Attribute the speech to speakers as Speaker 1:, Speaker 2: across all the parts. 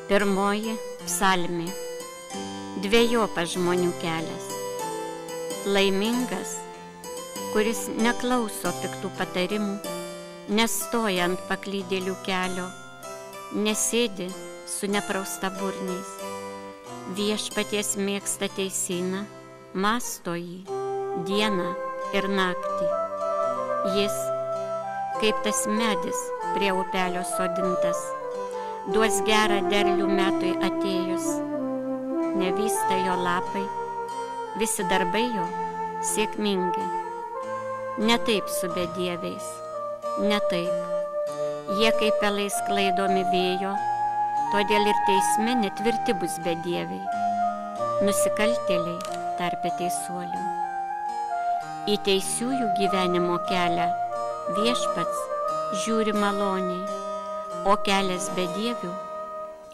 Speaker 1: Pirmoji psalmė. Dvejopas žmonių kelias. Laimingas, kuris neklauso piktų patarimų, nestoja ant paklydėlių kelio, nesėdi su nepraustaburniais. Viešpaties mėgsta teisyną, mąsto jį dieną ir naktį. Jis, kaip tas medis prie upelio sodintas, duos gerą derlių metui atėjus. Nevysta jo lapai, visi darbai jo sėkmingi. Ne taip su bedieviais, ne taip. Jie kaip pelai sklaidomi vėjo, todėl ir teisme netvirti bus bedieviai, nusikaltėliai tarpe teisuolių. Į teisiųjų gyvenimo kelią Viešpats žiūri maloniai, o kelias bedievių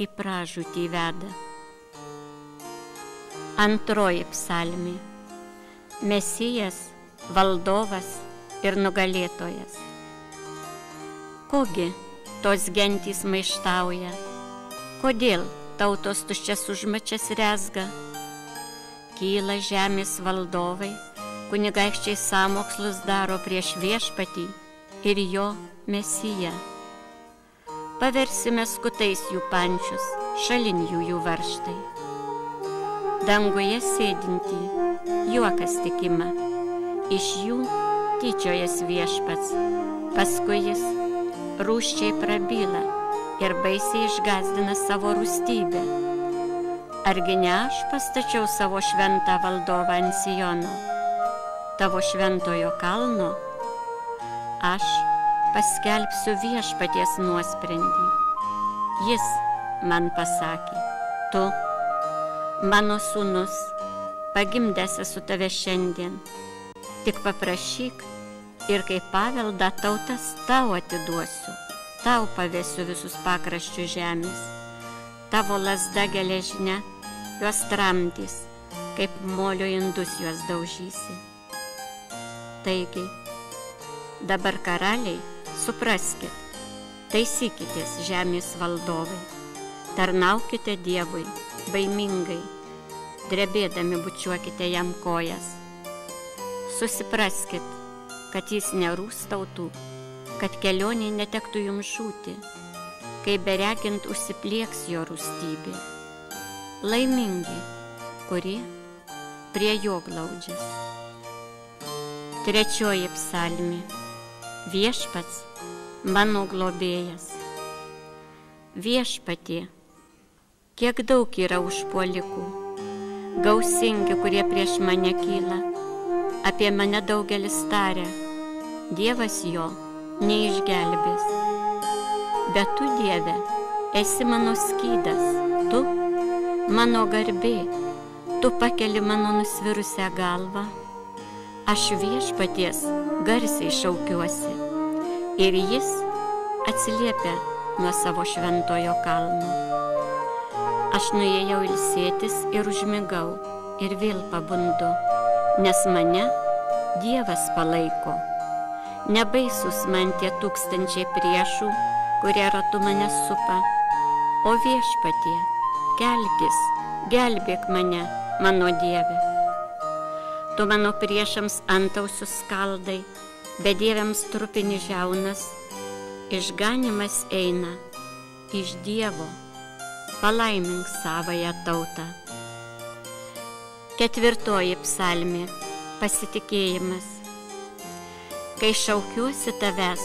Speaker 1: į pražūtį veda. Antroji psalmė. Mesijas, valdovas ir nugalėtojas. Kogi tos gentys maištauja? Kodėl tautos tuščias užmačias rezga? Kyla žemės valdovai, kunigaikščiai sąmokslus daro prieš Viešpatį ir jo Mesiją. Paversime skutais jų pančius, šalin jų varžtai. Danguje sėdintį juokas tik ima, iš jų tyčiojas Viešpats, paskui jis rūsčiai prabyla ir baisiai išgąsdina savo rūstybę. Argi ne aš pastačiau savo šventą valdovą ant Siono, tavo šventojo kalno? Aš paskelbsiu Viešpaties nuosprendį. Jis man pasakė, tu, mano sūnus, pagimdęs esu tave šiandien, tik paprašyk ir kaip paveldą tautas tau atiduosiu, tau pavesiu visus pakraščių žemės, tavo lazda geležinė juos tramdys, kaip molio indus juos daužysi. Taigi, dabar karaliai, supraskit, taisykitės žemės valdovai, tarnaukite Dievui baimingai, drebėdami bučiuokite jam kojas. Susipraskit, kad jis nerūstautų, kad kelionėje netektų jums žūti, kai beregint užsiplieks jo rūstybė. Laimingi, kurie prie jo glaudžias. Trečioji psalmė. Viešpats, mano globėjas. Viešpatie, kiek daug yra užpuolikų, gausingi, kurie prieš mane kyla, apie mane daugelis taria, Dievas jo neišgelbės. Bet tu, Dieve, esi mano skydas, tu, mano garbė, tu pakeli mano nusvirusią galvą. Aš Viešpaties garsiai šaukiuosi ir jis atsiliepia nuo savo šventojo kalno. Aš nuėjau ilsėtis ir užmigau ir vėl pabundu, nes mane Dievas palaiko. Nebaisus man tie tūkstančiai priešų, kurie ratu mane supa. O Viešpatie, kelkis, gelbėk mane, mano Dieve. Tu mano priešams antausius skaldai, bedieviams trupini žiaunas, išganimas eina iš Dievo, palaimink savąją tautą. Ketvirtoji psalmė. Pasitikėjimas. Kai šaukiuosi tavęs,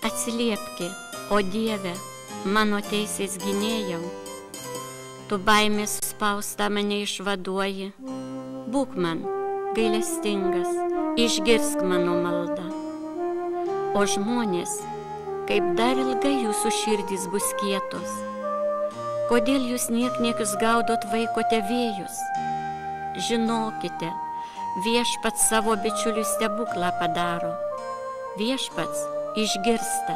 Speaker 1: atsiliepki, o Dieve, mano teisės gynėjau. Tu baimės suspaustą mane išvaduoji, būk man gailestingas, išgirsk mano maldą. O žmonės, kaip dar ilgai jūsų širdys bus kietos, kodėl jūs niekniekius gaudot vaikote vėjus? Žinokite, Viešpats savo bičiulių stebuklą padaro. Viešpats išgirsta,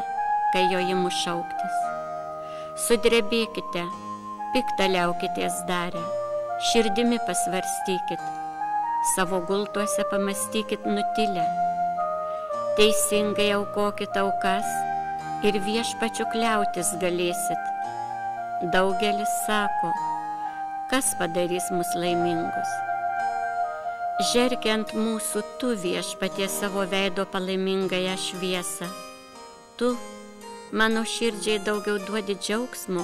Speaker 1: kai jo imu šauktis. Sudrebėkite, piktą liaukitės darę, širdimi pasvarstykit, savo gultuose pamastykit nutilę. Teisingai aukokit aukas ir Viešpačiu kliautis galėsit. Daugelis sako, kas padarys mus laimingus. Žergi ant mūsų tu, Viešpatie, savo veido palaimingąją šviesą. Tu mano širdžiai daugiau duodi džiaugsmo,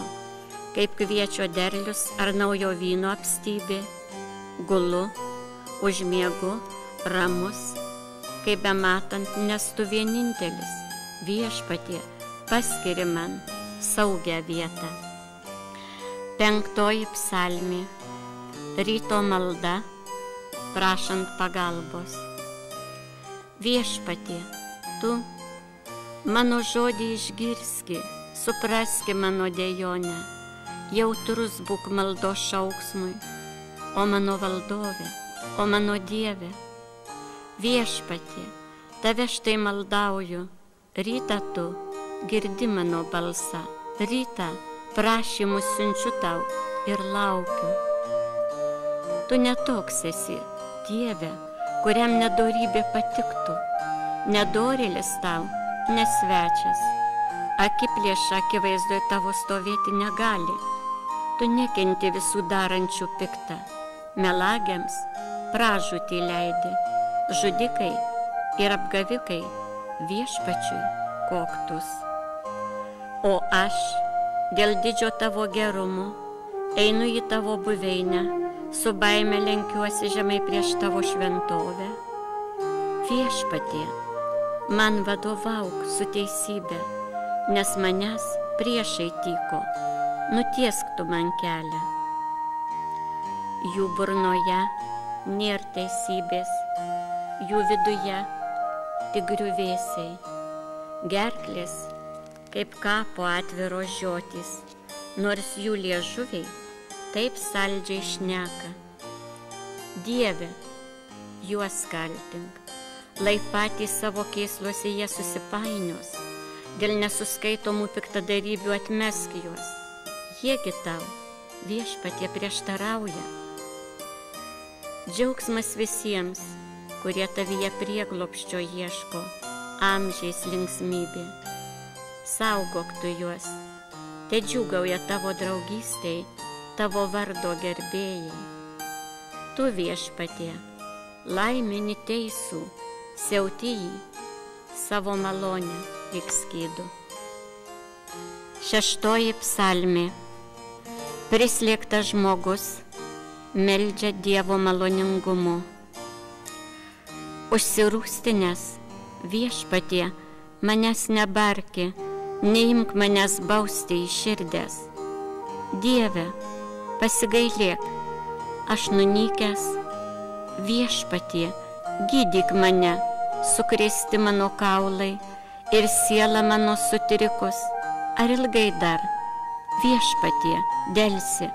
Speaker 1: kaip kviečio derlius ar naujo vyno apstybė. Gulu, užmiegu, ramus, kaip bematant, nes tu vienintelis, Viešpatie, paskiri man saugią vietą. 5 psalmė. Ryto malda, prašant pagalbos. Viešpatie, tu mano žodį išgirski, supraski mano dejonę, jautrus būk maldos šauksmui, o mano valdove, o mano Dieve. Viešpatie, tave štai maldauju, rytą tu girdi mano balsą, rytą prašymus siunčiu tau ir laukiu. Tu netoks esi, Dieve, kuriam nedorybė patiktų, nedorėlis tau nesvečias, akiplėša akivaizdoj tavo stovėti negali, tu nekenti visų darančių piktą, melagiams pražūtį leidi, žudikai ir apgavikai Viešpačiui koktus. O aš dėl didžio tavo gerumo einu į tavo buveinę, su baime lenkiuosi žemai prieš tavo šventovę. Viešpatie, man vadovauk su teisybė, nes manęs priešai tyko, nutiesk tu man kelią. Jų burnoje nėr teisybės, jų viduje tik griuvėsiai, gerklės kaip kapo atviros žiotys, nors jų liežuviai taip saldžiai šneka. Dieve, juos kaltink, lai patys savo kėsluose jie susipainios, dėl nesuskaitomų piktadarybių atmesk juos, jiegi tau, Viešpatie, prieštarauja. Džiaugsmas visiems, kurie tavyje prieglobsčio ieško, amžiais linksmybė. Saugok tu juos, te džiūgauja tavo draugystei, tavo vardo gerbėjai. Tu, Viešpatie, laimini teisų, siauti jį, savo malonę lyg skydu. 6 psalmė. Prislėgtas žmogus meldžia Dievo maloningumu. Užsirūstinės, Viešpatie, manęs nebarki, neimk manęs bausti į širdės. Dieve, pasigailėk, aš nunykęs, Viešpatie, gydyk mane, sukrėsti mano kaulai ir siela mano sutrikus. Ar ilgai dar, Viešpatie, delsi?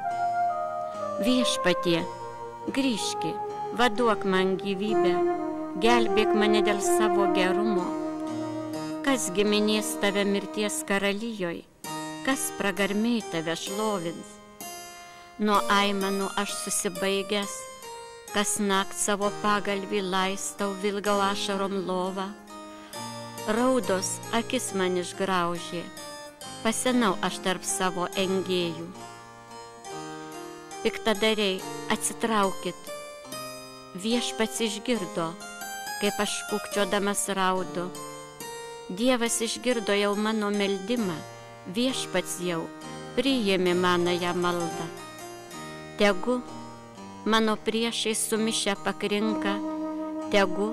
Speaker 1: Viešpatie, grįžki, vaduok man gyvybę, gelbėk mane dėl savo gerumo. Kas giminės tave mirties karalijoj, kas pragarmiai tave šlovins? Nuo aimanų aš susibaigęs, kas nakt savo pagalvį laistau, vilgau ašarom lovą. Raudos akis man išgraužė, pasenau aš tarp savo engėjų. Piktadariai, atsitraukit, Viešpats išgirdo, kaip aš kūkčiodamas raudu. Dievas išgirdo jau mano meldimą, Viešpats jau priėmė manąją maldą. Tegu mano priešai sumišę pakrinka, tegu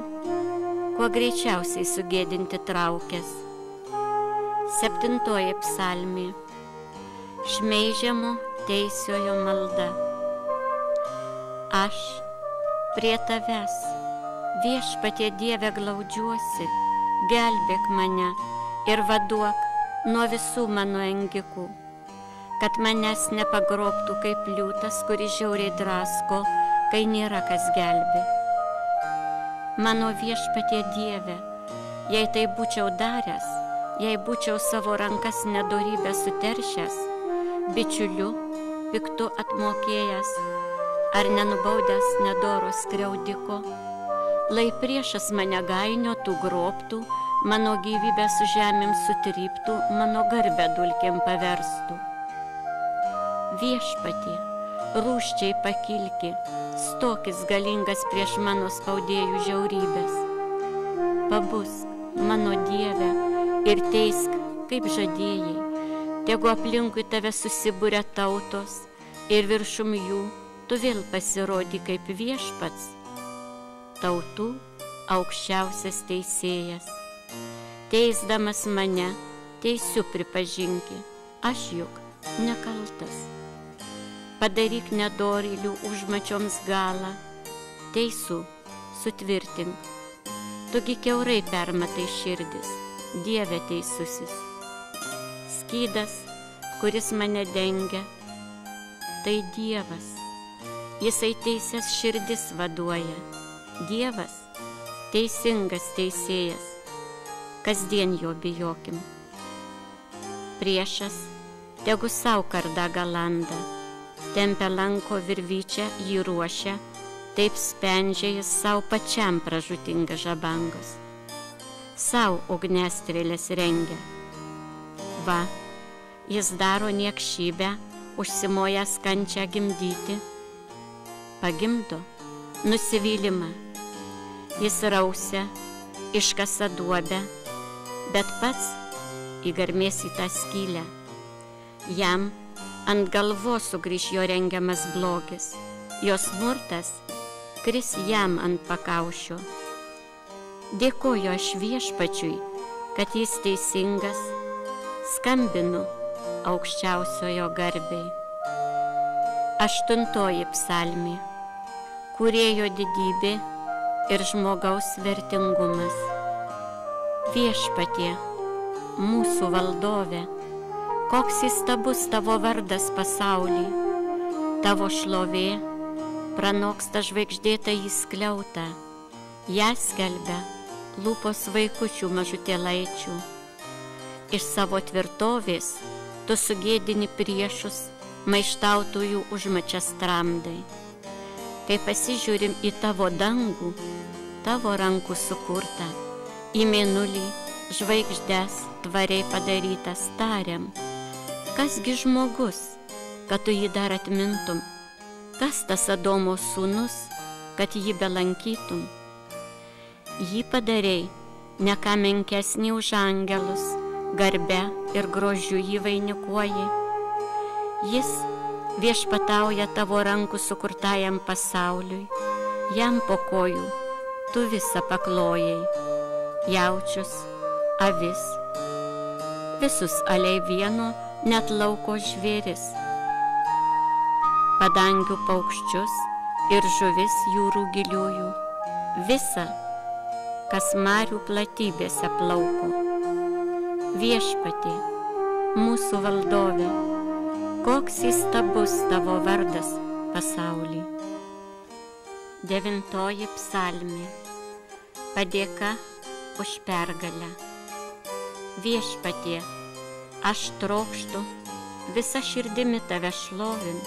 Speaker 1: kuo greičiausiai sugėdinti traukės. 7 psalmė. Šmeižiamo teisiojo malda. Aš prie tavęs, Viešpatie Dieve, glaudžiuosi, gelbėk mane ir vaduok nuo visų mano engikų, kad manęs nepagrobtų kaip liūtas, kuris žiauriai drasko, kai nėra kas gelbė. Mano Viešpatie Dieve, jei tai būčiau daręs, jei būčiau savo rankas nedorybę suteršęs, bičiuliu piktu atmokėjęs, ar nenubaudęs nedoro skriaudiko, lai priešas mane gainiotų, grobtų, mano gyvybę su žemėm sutryptų, mano garbę dulkėm paverstų. Viešpatie, rūsčiai pakilki, stokis galingas prieš mano spaudėjų žiaurybės. Pabusk, mano Dieve, ir teisk, kaip žadėjai, tegu aplinkui tave susibūrė tautos ir viršum jų tu vėl pasirodį kaip viešpats, tautų aukščiausias teisėjas. Teisdamas mane, teisiu pripažinki, aš juk nekaltas. Padaryk nedorėlių užmačioms galą, teisų sutvirtink. Tugi kiaurai permatai širdis, Dieve teisusis. Skydas, kuris mane dengia, tai Dievas. Jisai teisės širdis vaduoja. Dievas, teisingas teisėjas. Kasdien jo bijokim. Priešas, tegu sau kardą galanda, tempia lanko virvyčią, jį ruošia, taip spendžia jis sau pačiam pražutinga žabangos. Sau ugnestrėlės rengia. Va, jis daro niekšybę, užsimojęs kančią gimdyti. Pagimdo nusivylimą. Jis rausia, iškasa duobę, bet pats įgarmės į tą skylę. Jam ant galvos sugrįš jo rengiamas blogis, jo smurtas kris jam ant pakaušio. Dėkoju aš Viešpačiui, kad jis teisingas, skambinu aukščiausiojo garbei. 8 psalmė. Kūrėjo didybė ir žmogaus vertingumas. Viešpatie, mūsų valdove, koks įstabus tavo vardas pasauly. Tavo šlovė pranoksta žvaigždėtą įskliautą, ją skelbia lūpos vaikučių mažutėlaičių. Iš savo tvirtovės tu sugėdini priešus, maištautojų užmačias tramdai. Kai pasižiūrim į tavo dangų, tavo rankų sukurtą, į mėnulį, žvaigždes tvariai padarytas, tariam, kasgi žmogus, kad tu jį dar atmintum, kas tas Adomo sūnus, kad jį belankytum. Jį padarei ne ką menkesnį už angelus, garbe ir grožiu jį vainikuoji. Jis viešpatauja tavo rankų sukurtajam pasauliui, jam po kojų tu visą paklojai, jaučius, avis, visus aliai vieno, net lauko žvėris, padangių paukščius ir žuvis jūrų giliųjų, visa, kas marių platybėse plauko. Viešpatie, mūsų valdove, koks įstabus tavo vardas pasauly. 9 psalmė. Padėka už pergalę. Viešpatie, aš trokštu visą širdimi tave šlovint,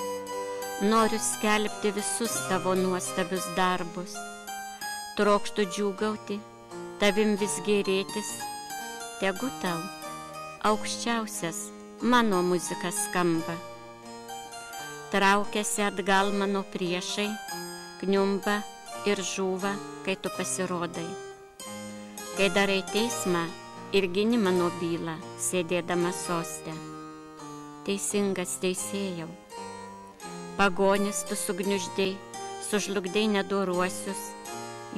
Speaker 1: noriu skelbti visus tavo nuostabius darbus, trokštu džiūgauti, tavim vis gėrėtis, tegu tau aukščiausias mano muzika skamba. Traukiasi atgal mano priešai, kniumba ir žūva, kai tu pasirodai. Kai darai teismą ir gini mano bylą, sėdėdama soste. Teisingas teisėjau, pagonis tu sugniuždei, sužlugdei nedoruosius,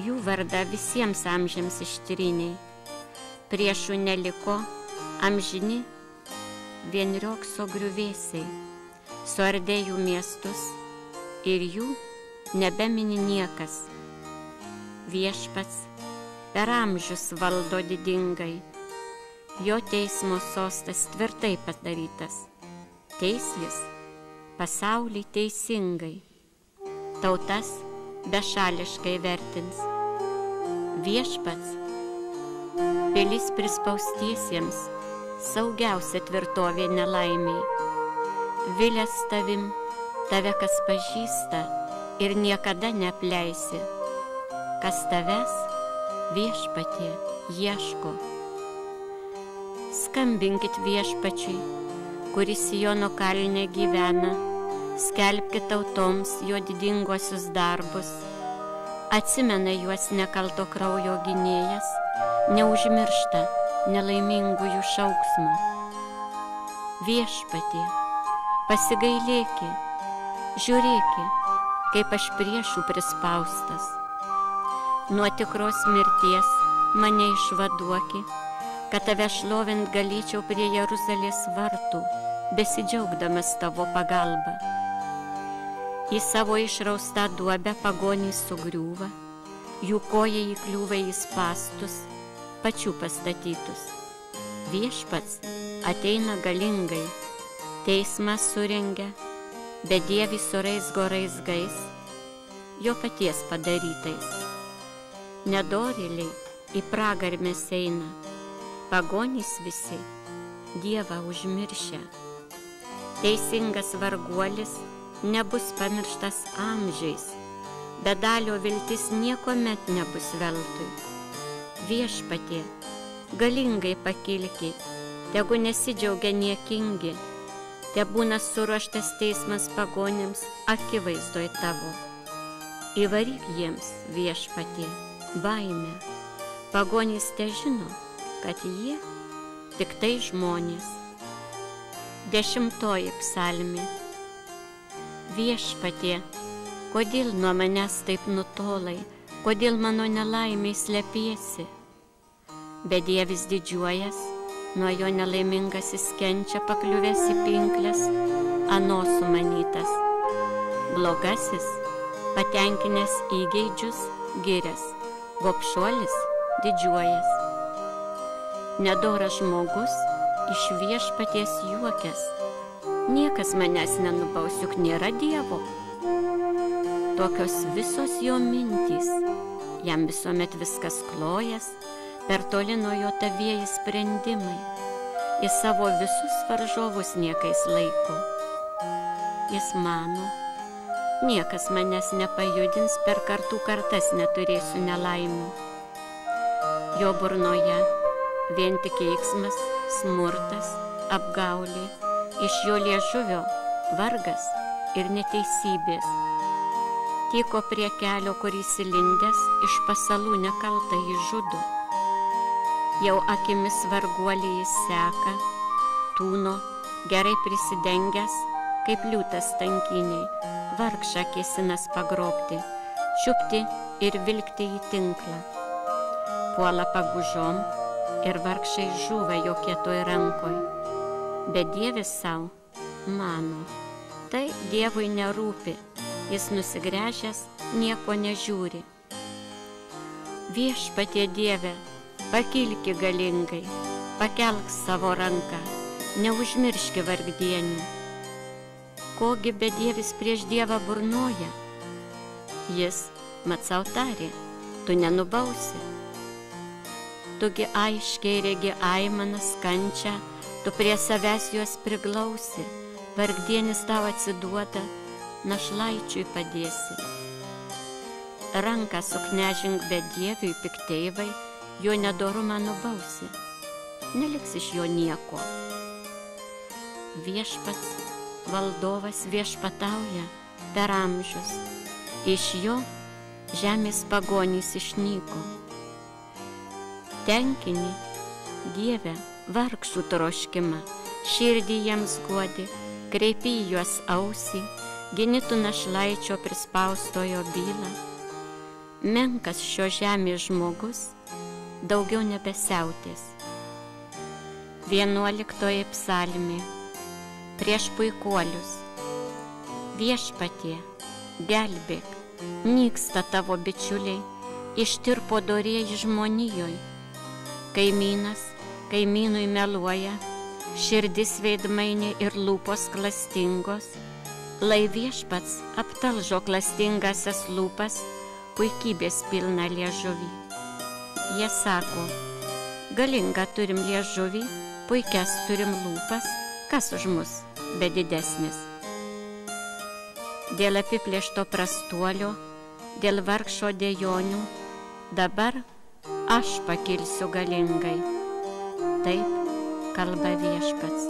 Speaker 1: jų vardą visiems amžiams ištriniai. Priešų neliko, amžini vien riokso griuvėsiai, suardė jų miestus ir jų nebemini niekas. Viešpats per amžius valdo didingai, jo teismo sostas tvirtai padarytas, teis jis pasaulį teisingai, tautas bešališkai vertins. Viešpats pilis prispaustiesiems, saugiausia tvirtovė nelaimiai. Vilės tavim, tave kas pažįsta ir niekada neapleisi. Kas tavęs, Viešpatie, ieško. Skambinkit Viešpačiui, kuris Siono kalne gyvena, skelbki tautoms jo didinguosius darbus. Atsimena juos nekalto kraujo gynėjas, neužmiršta nelaimingųjų šauksmų. Viešpatie, pasigailėki, žiūrėki, kaip aš priešų prispaustas. Nuo tikros mirties mane išvaduoki, kad tave šlovint galėčiau prie Jeruzalės vartų, besidžiaugdamas tavo pagalba. Į savo išraustą duobę pagonys sugriūva, jų koja įkliūva į spąstus, pačių pastatytus. Viešpats ateina galingai, teismą surengia, bedievi su raizgo raizgais, jo paties padarytais. Nedorėliai į pragarmės eina, pagonys visi Dievą užmiršę. Teisingas varguolis nebus pamirštas amžiais, bedalio viltis niekuomet nebus veltui. Viešpatie, galingai pakilki, tegu nesidžiaugia niekingi, tebūna suruoštas teismas pagonėms akivaizdoj tavo. Įvaryk jiems, viešpatie, baimę, pagonys težino, kad jie tik tai žmonės. 10 psalmė. Viešpatie, kodėl nuo manęs taip nutolai, kodėl mano nelaimiai slepiesi? Bedievis didžiuojas, nuo jo nelaimingasis kenčia pakliuvęs į pinkles, ano sumanytas. Blogasis, patenkinęs įgeidžius, girias, gobšuolis didžiuojas. Nedoras žmogus iš viešpaties juokės, niekas manęs nenubaus, juk nėra Dievo. Tokios visos jo mintys, jam visuomet viskas klojas, per toli nuo jo tavieji sprendimai, į savo visus varžovus niekais laiko. Jis mano, niekas manęs nepajudins, per kartų kartas neturėsiu nelaimių. Jo burnoje vien tik keiksmas, smurtas, apgaulė, iš jo liežuvio vargas ir neteisybės. Tyko prie kelio, kur įsilindęs, iš pasalų nekaltai žudo. Jau akimis varguolį jis seka, tūno, gerai prisidengęs, kaip liūtas tankiniai, vargšą kėsinas pagrobti, čiupti ir vilkti į tinklą. Puola pagužom ir vargšai žūva jo kietoj rankoj. Bedievis savo mano, tai Dievui nerūpi, jis nusigręžęs nieko nežiūri. Viešpatie Dieve, pakilki galingai, pakelk savo ranką, neužmirški vargdienių. Kogi bedievis prieš Dievą burnoja? Jis, mat sau tarė, tu nenubausi. Tugi aiškiai regi aimanas kančią, tu prie savęs juos priglausi, vargdienis tau atsiduoda, našlaičiui padėsi. Ranką suknežink bedieviui pikteivai, jo nedorumą nubausi, neliks iš jo nieko. Viešpats, valdovas viešpatauja per amžius, iš jo žemės pagonys išnyko. Tenkini, Dieve, vargšų troškimą, širdį jiems guodi, kreipi į juos ausį, gini tu našlaičio prispaustojo bylą. Menkas šio žemės žmogus daugiau nebesiautės. 11 psalmė. Prieš puikuolius. Viešpatie, gelbėk, nyksta tavo bičiuliai, ištirpo dorieji žmonijoj. Kaimynas kaimynui meluoja, širdis veidmainė ir lūpos klastingos, lai viešpats aptalžo klastingasias lūpas, puikybės pilna liežuvį. Jie sako, galingą turim liežuvį, puikias turim lūpas, kas už mus be didesnis. Dėl apiplėšto prastuolio, dėl vargšo dejonių, dabar aš pakilsiu galingai. Taip kalba viešpats.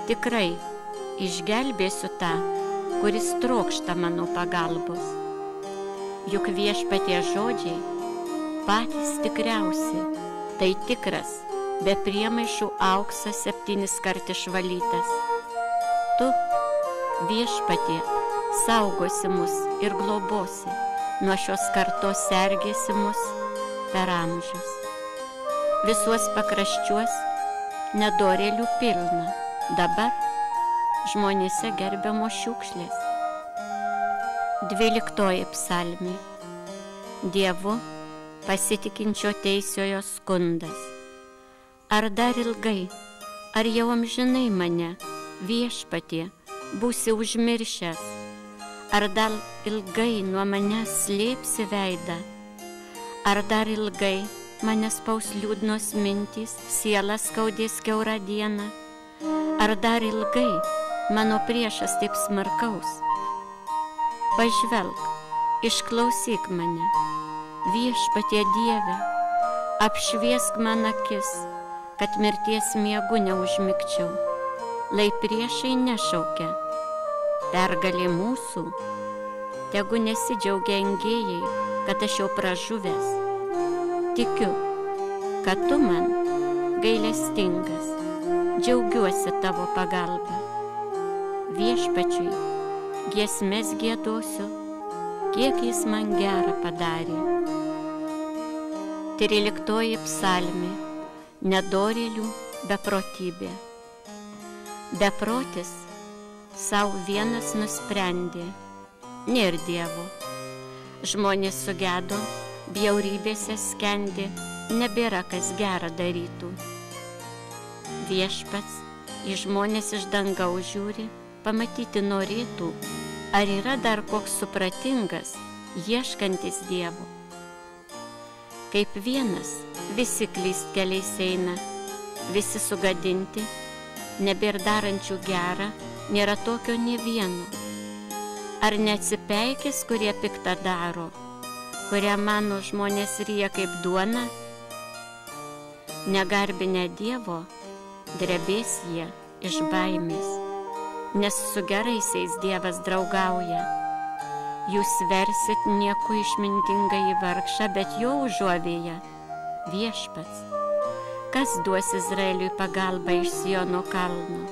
Speaker 1: Tikrai išgelbėsiu tą, kuris trokšta mano pagalbos. Juk Viešpaties žodžiai patys tikriausi, tai tikras, be priemaišų auksas 7 kart išvalytas. Tu, Viešpatie, saugosi mus ir globosi, nuo šios kartos sergėsi mus per amžius. Visuos pakraščiuos nedorėlių pilna, dabar žmonėse gerbiamos šiukšlės. 12 psalmė. Dievu pasitikinčio teisiojo skundas. Ar dar ilgai, ar jau amžinai mane, Viešpatie, būsi užmiršęs? Ar dar ilgai nuo manęs slėpsi veidą? Ar dar ilgai mane spaus liūdnos mintys, siela skaudės kiaurą dieną? Ar dar ilgai mano priešas taip smarkaus? Pažvelk, išklausyk mane, Viešpatie Dieve, apšviesk man akis, kad mirties miegu neužmigčiau, lai priešai nešaukia. Pergalė mūsų, tegu nesidžiaugia engėjai, kad aš jau pražuvęs. Tikiu, kad tu man gailestingas, džiaugiuosi tavo pagalba. Viešpačiui giesmes giedosiu, kiek jis man gerą padarė. 13 psalmė. Nedorėlių beprotybė. Beprotis sau vienas nusprendė, nėr Dievo. Žmonės sugedo, bjaurybėse skendi, nebėra kas gerą darytų. Viešpats į žmonės iš dangaus žiūri, pamatyti norėtų, ar yra dar koks supratingas, ieškantis Dievo. Kaip vienas, visi klystkeliais eina, visi sugadinti, nebėr darančių gerą, nėra tokio nė vieno. Ar neatsipeikės, kurie piktą daro, kurią mano žmonės ryja kaip duona? Negarbinę Dievo, drebės jie iš baimės, nes su geraisiais Dievas draugauja. Jūs versit nieku išmintingą į vargšą, bet jo užuovėja Viešpats. Kas duos Izraeliui pagalbą iš Siono kalno?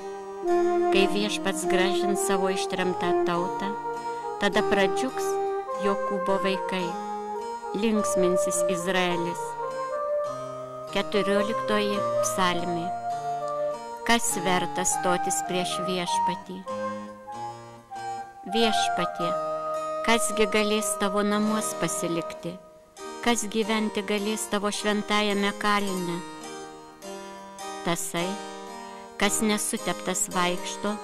Speaker 1: Kai Viešpats grąžins savo ištremtą tautą, tada pradžiugs Jokūbo vaikai, linksminsis Izraelis. 14 psalmė. Kas vertas stotis prieš Viešpatį? Viešpatie, kasgi galės tavo namuos pasilikti, kas gyventi galės tavo šventajame kalne? Tasai, kas nesuteptas vaikšto,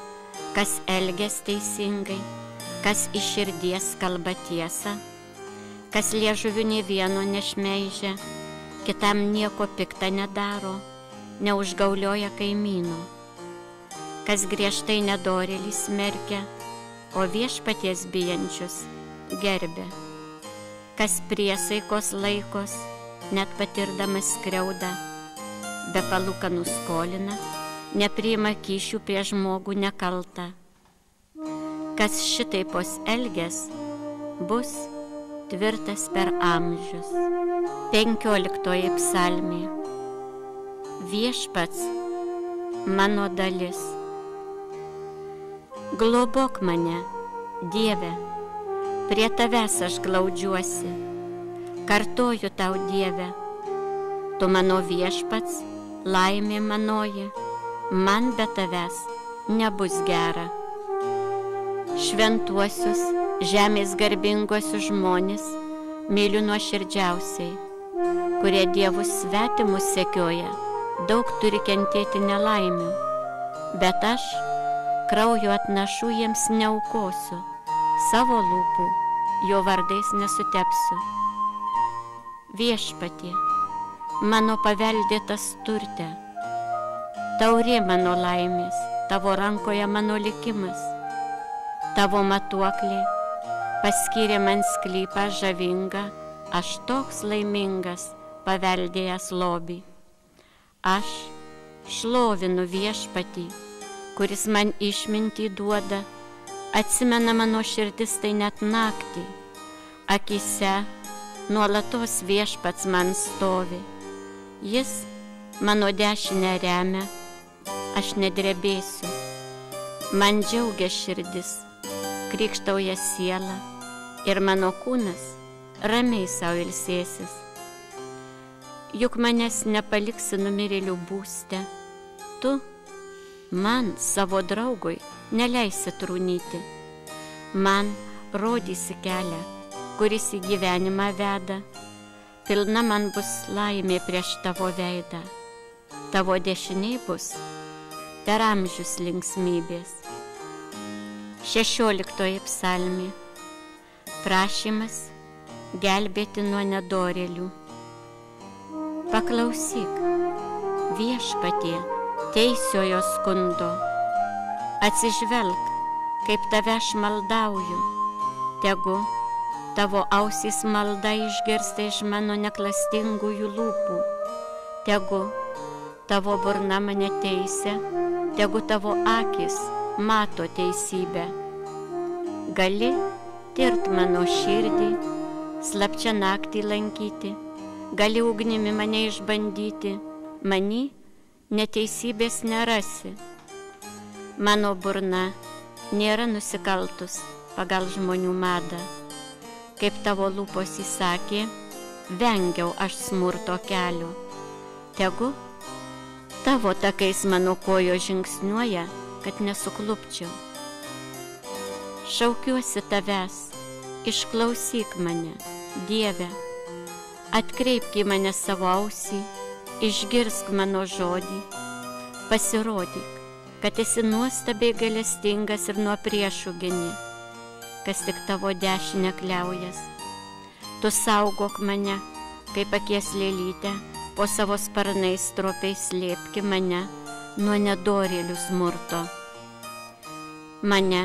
Speaker 1: kas elgias teisingai, kas iš širdies kalba tiesą, kas liežuviu nė vieno nešmeižia, kitam nieko pikta nedaro, neužgaulioja kaimyno, kas griežtai nedorėlį smerkia, o Viešpaties bijančius gerbia, kas priesaikos laikos, net patirdamas skriaudą, be palūkanų skolina, nepriima kyšių prie žmogų nekaltą. Kas šitaipos elgias, bus tvirtas per amžius. 15 psalmė. Viešpats mano dalis. Globok mane, Dieve, prie tavęs aš glaudžiuosi. Kartoju tau, Dieve, tu mano Viešpats, laimė manoji, man be tavęs nebus gera. Šventuosius, žemės garbingosius žmonės myliu nuoširdžiausiai, kurie dievus svetimus sekioja, daug turi kentėti nelaimių, bet aš kraujo atnašų jiems neaukosiu, savo lūpų jo vardais nesutepsiu. Viešpatie, mano paveldėtas turte, taurė mano laimės, tavo rankoje mano likimas, tavo matuoklė paskyrė man sklypą žavingą, aš toks laimingas, paveldėjęs lobį. Aš šlovinu Viešpatį, kuris man išmintį duoda, Atsimena mano širdis tai net naktį, akyse nuolatos Viešpats man stovi. Jis mano dešinę remia, aš nedrebėsiu. Man džiaugia širdis, krykštauja siela ir mano kūnas ramiai sau ilsėsis. Juk manęs nepaliksi numirėlių būste, tu man, savo draugui, neleisi trūnyti. Man rodysi kelią, kuris į gyvenimą veda, pilna man bus laimė prieš tavo veidą. Tavo dešiniai bus per amžius linksmybės. 16 psalmė. Prašymas gelbėti nuo nedorėlių. Paklausyk, Viešpatie, teisiojo skundo. Atsižvelk, kaip tave aš maldauju. Tegu tavo ausys malda išgirsta iš mano neklastingųjų lūpų. Tegu tavo burna mane teisia, tegu tavo akis mato teisybę. Gali tirt mano širdį, slapčia naktį lankyti, gali ugnimi mane išbandyti, many neteisybės nerasi. Mano burna nėra nusikaltus pagal žmonių madą. Kaip tavo lūpos įsakė, vengiau aš smurto kelio. Tegu tavo takais mano kojo žingsniuoja, kad nesuklupčiau. Šaukiuosi tavęs, išklausyk mane, Dieve. Atkreipk į mane savo ausį, išgirsk mano žodį. Pasirodyk, kad esi nuostabiai gailestingas ir nuo priešų gini, kas tik tavo dešinę kliaujas. Tu saugok mane, kaip akies lėlytę, po savo sparnais stropiai slėpki mane nuo nedorėlių smurto. Mane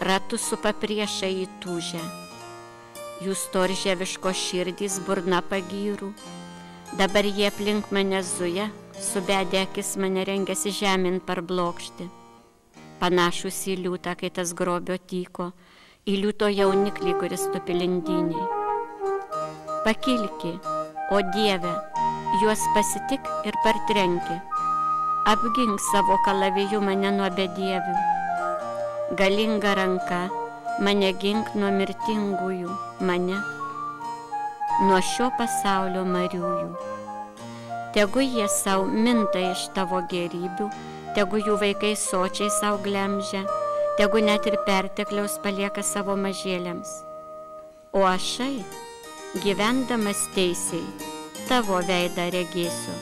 Speaker 1: ratu supa priešai įtūžę, jų storžieviško širdys burna pagyrų. Dabar jie aplink mane zuja, subedę akis mane rengiasi žemyn parblokšti. Panašus į liūtą, kai tas grobio tyko, į liūto jauniklį, kuris tupi lindynėj. Pakilki, o Dieve, juos pasitik ir partrenki. Apgink savo kalaviju mane nuo bedievių. Galinga ranka, mane gink nuo mirtingųjų, mane nuo šio pasaulio mariųjų. Tegu jie sau minta iš tavo gėrybių, tegu jų vaikai sočiai sau glemžia, tegu net ir pertekliaus palieka savo mažėliams. O ašai, gyvendamas teisiai, tavo veidą regėsiu.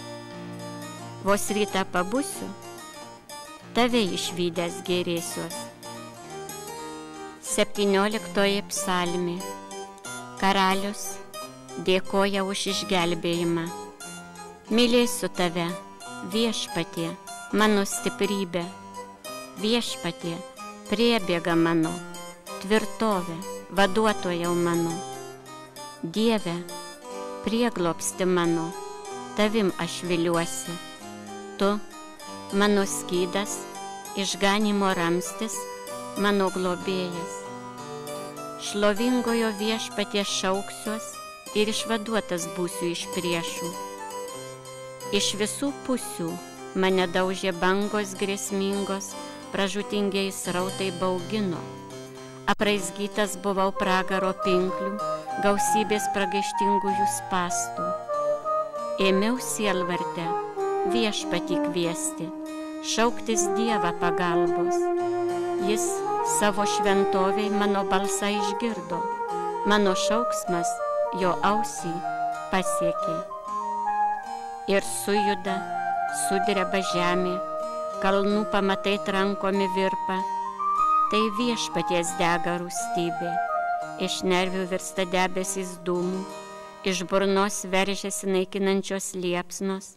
Speaker 1: Vos rytą pabusiu, tave išvydęs gėrėsiuos. 17 psalmė. Karalius dėkoja už išgelbėjimą. Mylėsiu tave, Viešpatie, mano stiprybė. Viešpatie, priebėga mano, tvirtovė, vaduotojau mano. Dieve, prieglobsti mano, tavim aš viliuosi. Tu, mano skydas, išganymo ramstis, mano globėjas. Šlovingojo Viešpaties šauksiuos ir išvaduotas būsiu iš priešų. Iš visų pusių mane daužė bangos grėsmingos, pražūtingieji srautai baugino. Apraizgytas buvau pragaro pinklių, gausybės pragaištingųjų spąstų. Ėmiau sielvartę Viešpatį kviesti, šauktis Dievą pagalbos. Jis savo šventoviai mano balsą išgirdo, mano šauksmas jo ausį pasiekė. Ir sujuda, sudreba žemė, kalnų pamatai trankomi virpa, tai Viešpaties dega rūstybė, iš nervių virsta debesys dūmų, iš burnos veržiasi naikinančios liepsnos,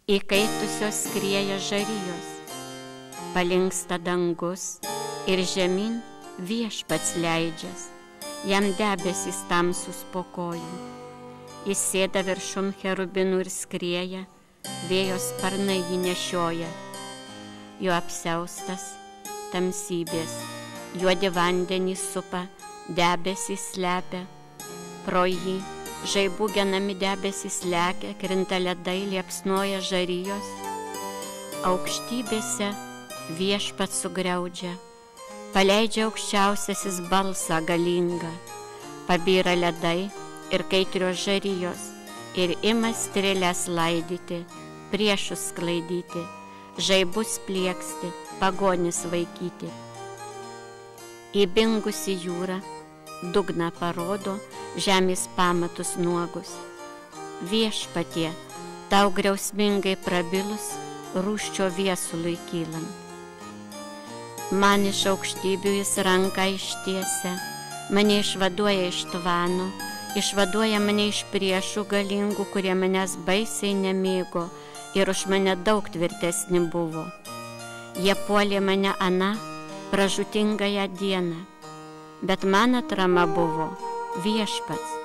Speaker 1: įkaitusios skrieja žarijos. Palinksta dangus ir žemyn Viešpats leidžias, jam debesys tamsus po kojų. Jis sėda viršum cherubinų ir skrieja, vėjo sparnai jį nešioja. Jo apsiaustas tamsybės, juodi vandenys supa, debesys slepia, pro jį žaibų genami debesys lekia, krinta ledai, liepsnoja žarijos, aukštybėse viešpats sugriaudžia, paleidžia aukščiausiasis balsą galingą, pabyra ledai ir kaitrios žarijos, ir ima strėles laidyti, priešus sklaidyti, žaibus plieksti, pagonis vaikyti. Įbingusi jūra dugną parodo, žemės pamatus nuogus. Viešpatie, tau griausmingai prabilus, rūsčio viesului kylant. Man iš aukštybių jis ranką ištiesia, mane išvaduoja iš tvano, išvaduoja mane iš priešų galingų, kurie manęs baisiai nemėgo ir už mane daug tvirtesni buvo. Jie puolė mane aną pražūtingąją dieną, bet man atrama buvo viešpats.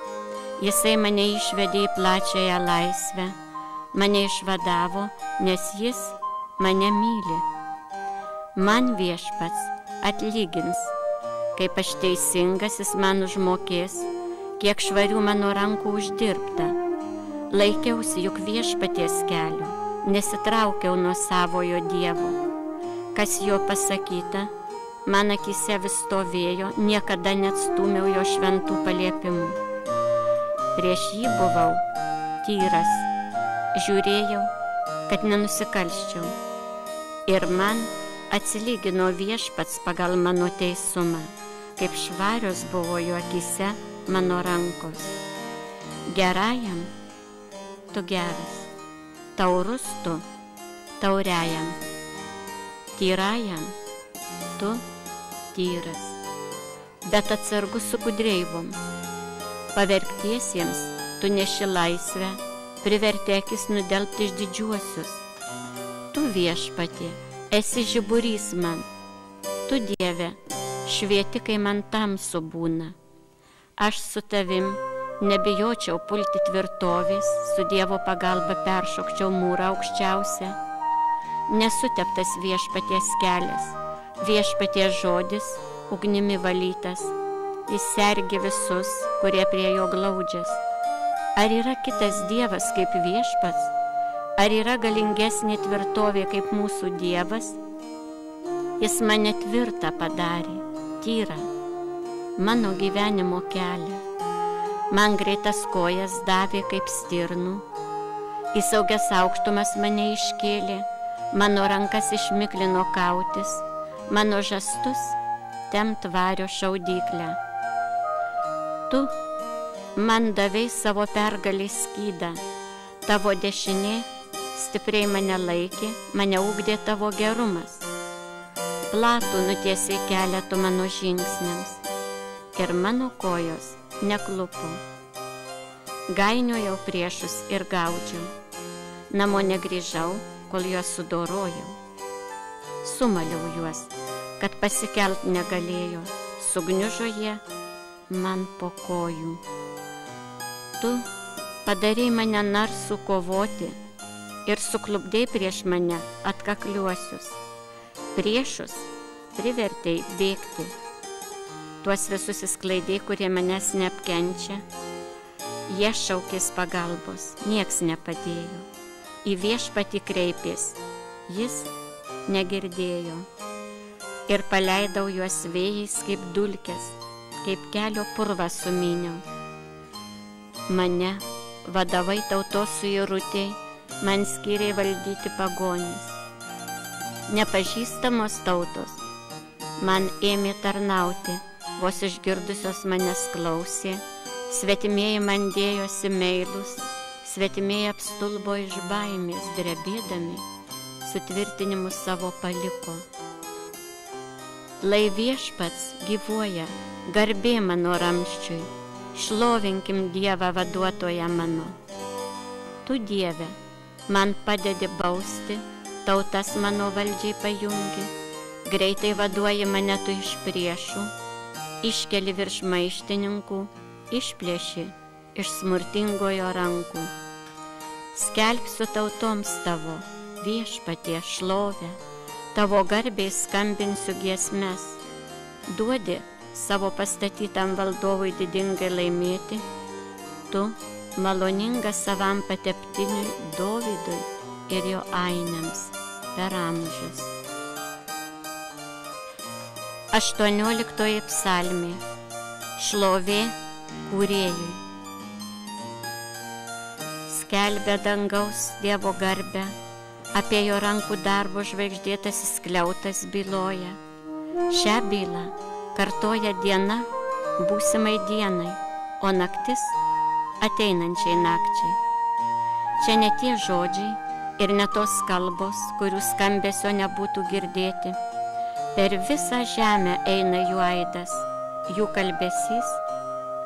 Speaker 1: Jisai mane išvedė į plačiąją laisvę, mane išvadavo, nes jis mane myli. Man viešpats atlygins, kaip aš teisingas, jis man užmokės, kiek švarių mano rankų uždirbta. Laikiausi juk viešpaties kelio, nesitraukiau nuo savojo Dievo. Kas jo pasakyta, man akyse vis stovėjo, niekada neatstūmiau jo šventų paliepimų. Prieš jį buvau tyras, žiūrėjau, kad nenusikalsčiau. Ir man atsilygino viešpats pagal mano teisumą, kaip švarios buvo jo akyse mano rankos. Gerajam tu geras, taurus tu tauriajam, tyrajam tu tyras, bet atsargus su kudreivom. Pavergtiesiems tu neši laisvę, priverti akis nudelbti iš didžiuosius. Tu viešpatie, esi žiburys man, tu Dieve, švieti, kai man tamsu būna. Aš su tavim nebijočiau pulti tvirtovės, su Dievo pagalba peršokčiau mūrą aukščiausią. Nesuteptas viešpaties kelias, viešpaties žodis, ugnimi valytas, jis sergi visus, kurie prie jo glaudžias. Ar yra kitas Dievas kaip viešpats? Ar yra galingesnė tvirtovė kaip mūsų Dievas? Jis mane tvirtą padarė, tyrą, mano gyvenimo kelią. Man greitas kojas davė kaip stirnų, į saugias aukštumas mane iškėlė, mano rankas išmiklino kautis, mano žastus temt vario šaudyklę. Tu man davei savo pergalės skydą, tavo dešinė stipriai mane laikė, mane ugdė tavo gerumas. Platų nutiesiai kelią tu mano žingsniams ir mano kojos neklupo. Gainiojau priešus ir gaudžiau, namo negrįžau, kol juos sudorojau. Sumaliau juos, kad pasikelt negalėjo, sugniužo jie man po kojų. Tu padarei mane narsų kovoti ir suklupdei prieš mane atkakliuosius. Priešus privertei bėgti. Tuos visus įskleidei, kurie manęs neapkenčia. Jie šaukės pagalbos, nieks nepadėjo. Į viešpatį kreipės, jis negirdėjo. Ir paleidau juos vėjais kaip dulkes, kaip kelio purvą sumyniau. Mane, vadovai tautos suirutei, man skyrė valdyti pagonis. Nepažįstamos tautos man ėmė tarnauti, vos išgirdusios manęs klausė, svetimieji man dėjosi meilus, svetimieji apstulbo iš baimės, drebėdami, sutvirtinimus savo paliko. Lai viešpats gyvuoja, garbė mano ramščiui, šlovinkim Dievą vaduotoją mano. Tu, Dieve, man padedi bausti, tautas mano valdžiai pajungi, greitai vaduoji mane tu iš priešų, iškeli virš maištininkų, išplėši iš smurtingojo rankų. Skelbsiu tautoms tavo, viešpatie, šlovę, tavo garbei skambinsiu giesmes. duodi savo pastatytam valdovui didingai laimėti, tu maloningas savam pateptiniui Dovydui ir jo ainiams per amžius. 18 psalmė. Šlovė Kūrėjui. Skelbia dangaus Dievo garbę, apie jo rankų darbo žvaigždėtasis skliautas byloja. Šią bylą kartoja diena būsimai dienai, o naktis ateinančiai nakčiai. Čia ne tie žodžiai ir ne tos kalbos, kurių skambesio nebūtų girdėti. Per visą žemę eina jų aidas, jų kalbesys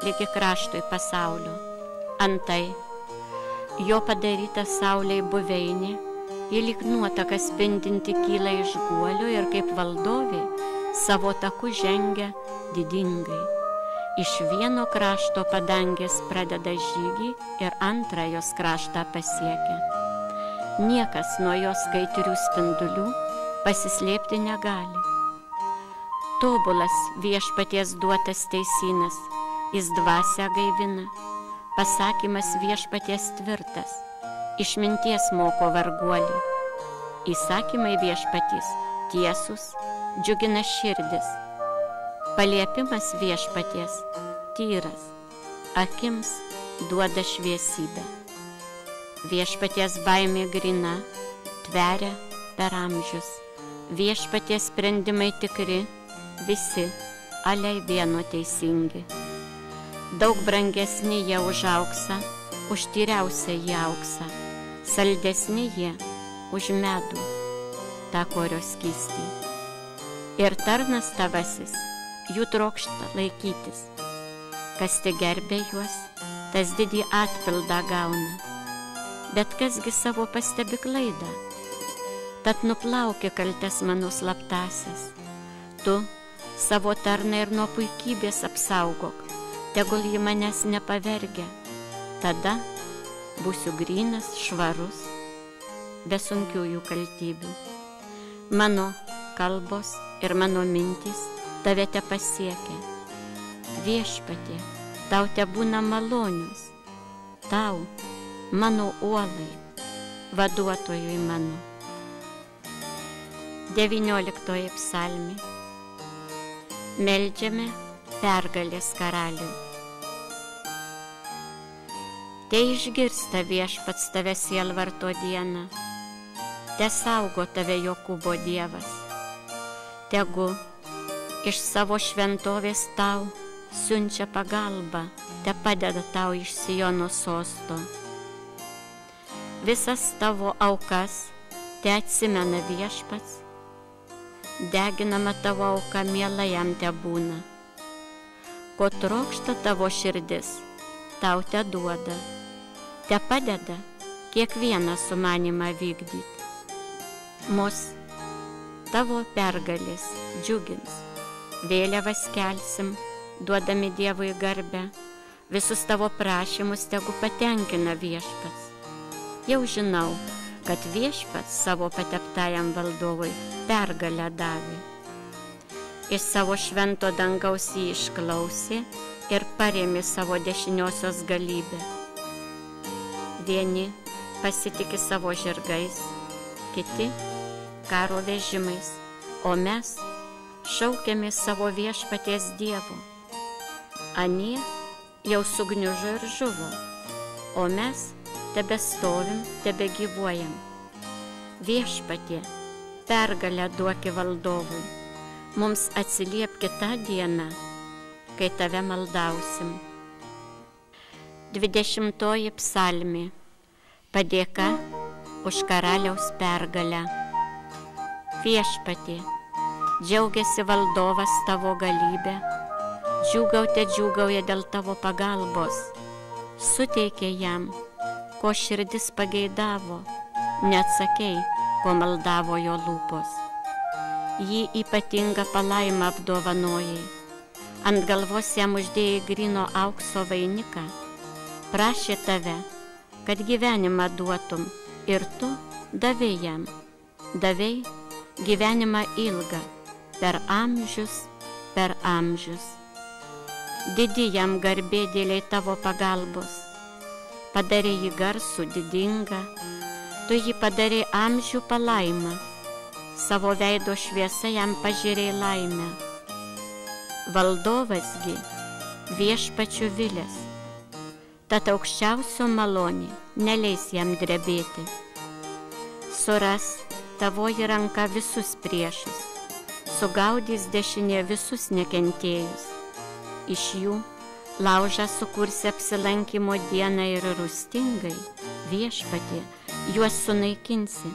Speaker 1: lygi kraštui pasaulio. Antai, jo padaryta saulei buveinė, ji lyg nuotaka spindinti kyla iš guolio ir kaip valdovė savo taku žengia didingai. Iš vieno krašto padangės pradeda žygį ir antrą jos kraštą pasiekia. Niekas nuo jos skaitrių spindulių pasislėpti negali. Tobulas viešpaties duotas teisynas, jis dvasią gaivina, pasakymas viešpaties tvirtas, išminties moko varguolį. Įsakymai viešpaties tiesus, džiugina širdis. Paliepimas viešpaties tyras, akims duoda šviesybę. Viešpaties baimė grina, tveria per amžius. Viešpaties sprendimai tikri, visi aliai vieno teisingi. Daug brangesni jie už auksą, už tyriausią jie auksą, saldesni jie už medų, tą korio skystį. Ir tarnas tavasis jų trokšta laikytis. Kas tik gerbė juos, tas didį atpildą gauna. Bet kasgi savo pastebi klaidą, tad nuplauki kaltes mano slaptasias. Tu savo tarną ir nuo puikybės apsaugok, tegul ji manęs nepavergia. Tada būsiu grynas, švarus, be sunkiųjų kaltybių. Mano kalbos ir mano mintys tave te pasiekia. Viešpatie, tau te būna malonius, tau, mano uolai, vaduotojui mano. 19 psalmė. Meldžiame pergalės karaliui. Te išgirsta viešpats tave sielvarto dieną, te saugo tave Jokūbo Dievas. Tegu iš savo šventovės tau siunčia pagalbą, te padeda tau iš Siono sosto. Visas tavo aukas te atsimena viešpats, deginama tavo auka miela jam te būna. Ko trokšta tavo širdis, tau te duoda, te padeda kiekvieną sumanimą vykdyti. Mus tavo pergalės džiugins, vėliavas kelsim, duodami Dievui garbę, visus tavo prašymus tegu patenkina viešpats. Jau žinau, kad viešpats savo pateptajam valdovui pergalę davė. Iš savo švento dangaus jį išklausė ir parėmė savo dešiniosios galybę. Vieni pasitiki savo žirgais, kiti karo vežimais, o mes šaukėmės savo viešpaties Dievo. Anie jau sugniužo ir žuvo, o mes tebestovim, tebegyvuojam. Viešpatie, pergalę duoki valdovui, mums atsiliepki tą dieną, kai tave maldausim. 20 psalmė. Padėka už karaliaus pergalę. Viešpatie, džiaugiasi valdovas tavo galybę, džiūgauja dėl tavo pagalbos, suteikė jam, ko širdis pageidavo, neatsakei, ko maldavo jo lūpos. Jį ypatingą palaimą apdovanojai, ant galvos jam uždėjai gryno aukso vainiką, prašė tave, kad gyvenimą duotum, ir tu davei jam, davei gyvenimą ilgą, per amžius per amžius. Didi jam garbė dėliai tavo pagalbos. Padarė jį garsų, didingą, tu jį padarė amžių palaimą, savo veido šviesa jam pažėrė laimę. Valdovasgi viešpačiu vilės, tad aukščiausio malonė neleis jam drebėti. Suras tavoji ranka visus priešus, sugaudys dešinė visus nekentėjus. Iš jų laužą sukursi apsilankymo dieną ir rūstingai, viešpatie, juos sunaikinsi.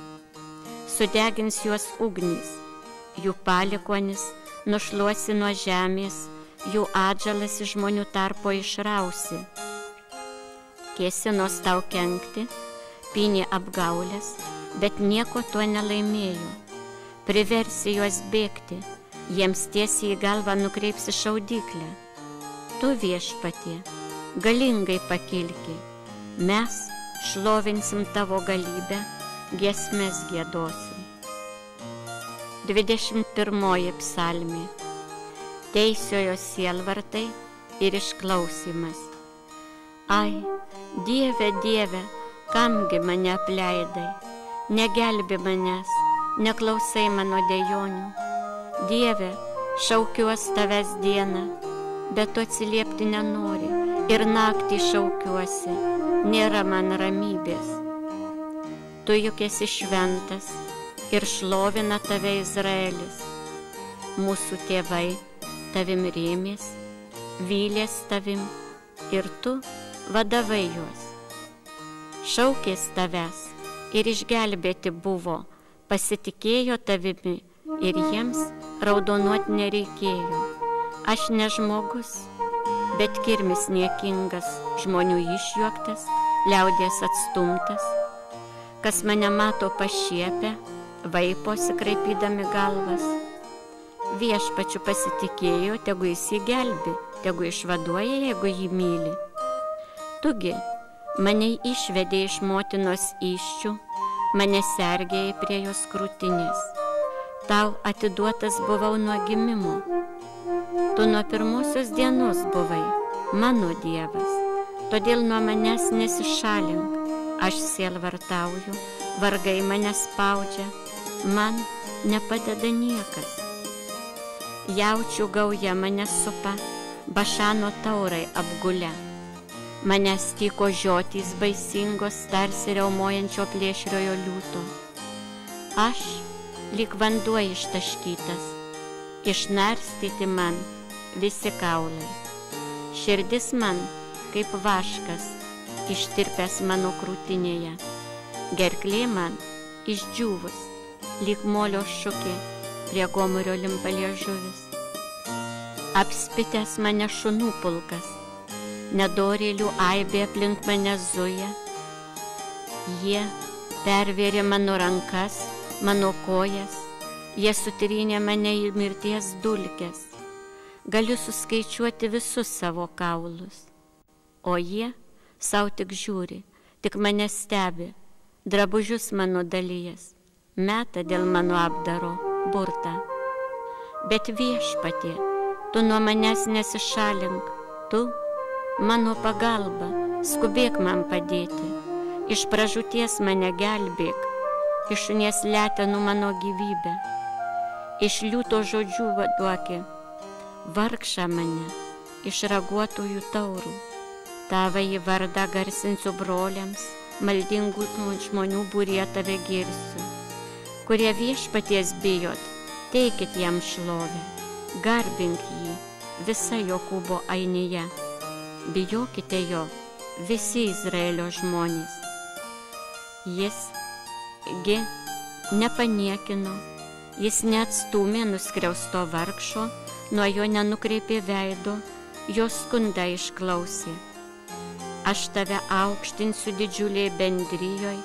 Speaker 1: Sudegins juos ugnys, jų palikonis nušluosi nuo žemės, jų atžalas iš žmonių tarpo išrausi. Kėsinos tau kenkti, pynė apgaulės, bet nieko tuo nelaimėjo. Priversi juos bėgti, jiems tiesiai į galvą nukreipsi šaudyklę. Tu, viešpatie, galingai pakilki, mes šlovinsim tavo galybę, giesmes giedosim. 21 psalmė. Teisiojo sielvartai ir išklausimas. Ai, Dieve, Dieve, kamgi mane apleidai, negelbi manęs, neklausai mano dejonių. Dieve, šaukiuos tavęs dieną, bet tu atsiliepti nenori, ir naktį šaukiuosi, nėra man ramybės. Tu juk esi šventas ir šlovina tave Izraelis. Mūsų tėvai tavim rėmės, vylės tavim ir tu vadavai juos. Šaukės tavęs ir išgelbėti buvo, pasitikėjo tavimi ir jiems raudonuot nereikėjo. Aš ne žmogus, bet kirmis niekingas, žmonių išjuoktas, liaudies atstumtas. Kas mane mato pašiepę, vaiposi kraipydami galvas. Viešpačiu pasitikėjo, tegu jis jį gelbi, tegu išvaduoja, jeigu jį myli. Tugi mane išvedė iš motinos įsčių, mane sergėjai prie jos krūtinės. Tau atiduotas buvau nuo gimimo. Tu nuo pirmosios dienos buvai mano Dievas, todėl nuo manęs nesišalink. Aš sielvartauju, vargai mane spaudžia, man nepadeda niekas. Jaučių gauja mane supa, Bašano taurai apgulia. Manęs tyko žiotys baisingos, tarsi riaumojančio plėšriojo liūto. Aš lyg vanduo ištaškytas, išnarstyti man visi kaulai. Širdis man kaip vaškas, ištirpęs mano krūtinėje. Gerklė man išdžiūvus, lyg molio šukė, prie gomurio limpa liežuvis. Apspitęs mane šunų pulkas, nedorėlių aibė aplink mane zuja. Jie pervėrė mano rankas, mano kojas, jie sutrynė mane į mirties dulkes. Galiu suskaičiuoti visus savo kaulus, o jie sau tik žiūri, tik mane stebi, drabužius mano dalyjas, meta dėl mano apdaro burtą. Bet viešpatie, tu nuo manęs nesišalink, tu mano pagalba, skubėk man padėti, iš pražūties mane gelbėk, iš šunies letenų mano gyvybę, iš liūto žodžių vaduoki, vargšą mane iš raguotųjų taurų. Tavąjį vardą garsinsiu broliams, maldingų žmonių būryje tave girsiu. Kurie viešpaties bijot, teikit jam šlovę, garbink jį visa Jokūbo ainija. Bijokite jo visi Izraelio žmonės. Jis gi nepaniekino, jis neatstūmė nuskriausto vargšo, nuo jo nenukreipė veido, jo skundą išklausė. Aš tave aukštinsiu didžiuliai bendrijoj,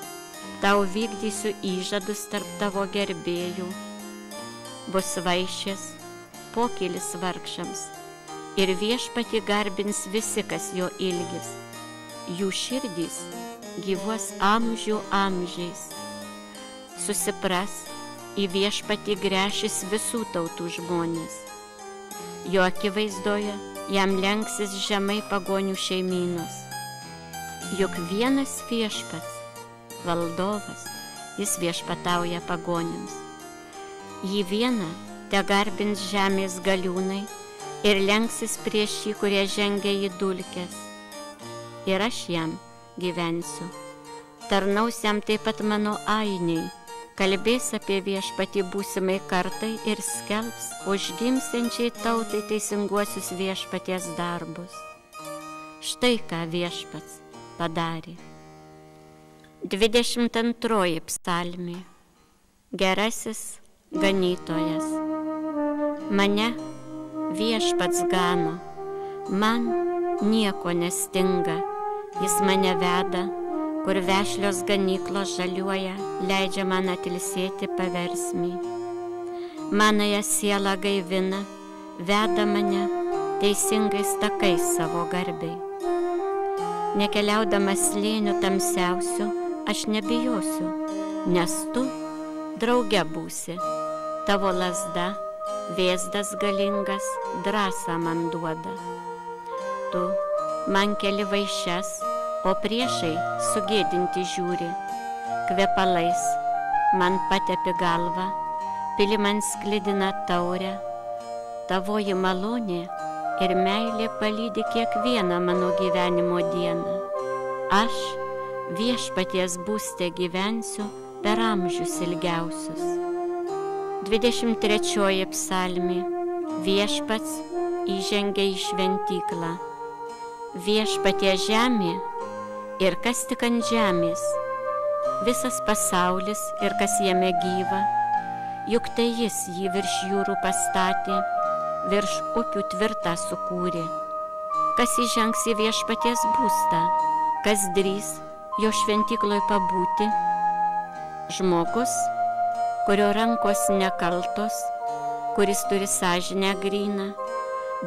Speaker 1: tau vykdysiu įžadus tarp tavo gerbėjų. Bus vaišės, pokylis vargšams, ir viešpatį garbins visi, kas jo ilgis. Jų širdys gyvuos amžių amžiais. Susipras, į viešpatį gręšis visų tautų žmonės. jo akivaizdoje jam lenksis žemai pagonių šeimynos. Juk vienas viešpats, valdovas, jis viešpatauja pagonims. Jį vieną te garbins žemės galiūnai ir lenksis prieš jį, kurie žengia į dulkes. Ir aš jam gyvensiu. Tarnaus jam taip pat mano ainiai, kalbės apie viešpatį būsimai kartai ir skelbs užgimsiančiai tautai teisinguosius viešpaties darbus. Štai ką viešpats padarė. 22 psalmė. Gerasis ganytojas. Mane viešpats gano, man nieko nestinga, jis mane veda, kur vešlios ganyklos žaliuoja, leidžia man atilsėti paversmį. Manąją sielą gaivina, veda mane teisingais takais savo garbei. Nekeliaudamas slėnių tamsiausių, aš nebijosiu, nes tu drauge būsi. Tavo lazda, vėzdas galingas, drąsą man duoda. Tu man keli vaišes, o priešai sugėdinti žiūri. Kvepalais man patepi galvą, pili man sklidina taurę. Tavoji malonė ir meilė palydi kiekvieną mano gyvenimo dieną. Aš viešpaties būste gyvensiu per amžius ilgiausius. 23 psalmė. Viešpats įžengia į šventyklą. Viešpatie žemė ir kas tik ant žemės, visas pasaulis ir kas jame gyva, juk tai jis jį virš jūrų pastatė, virš upių tvirtą sukūrė. Kas įžengs į viešpaties būstą, kas drįs jo šventykloj pabūti? Žmogus, kurio rankos nekaltos, kuris turi sąžinę gryną,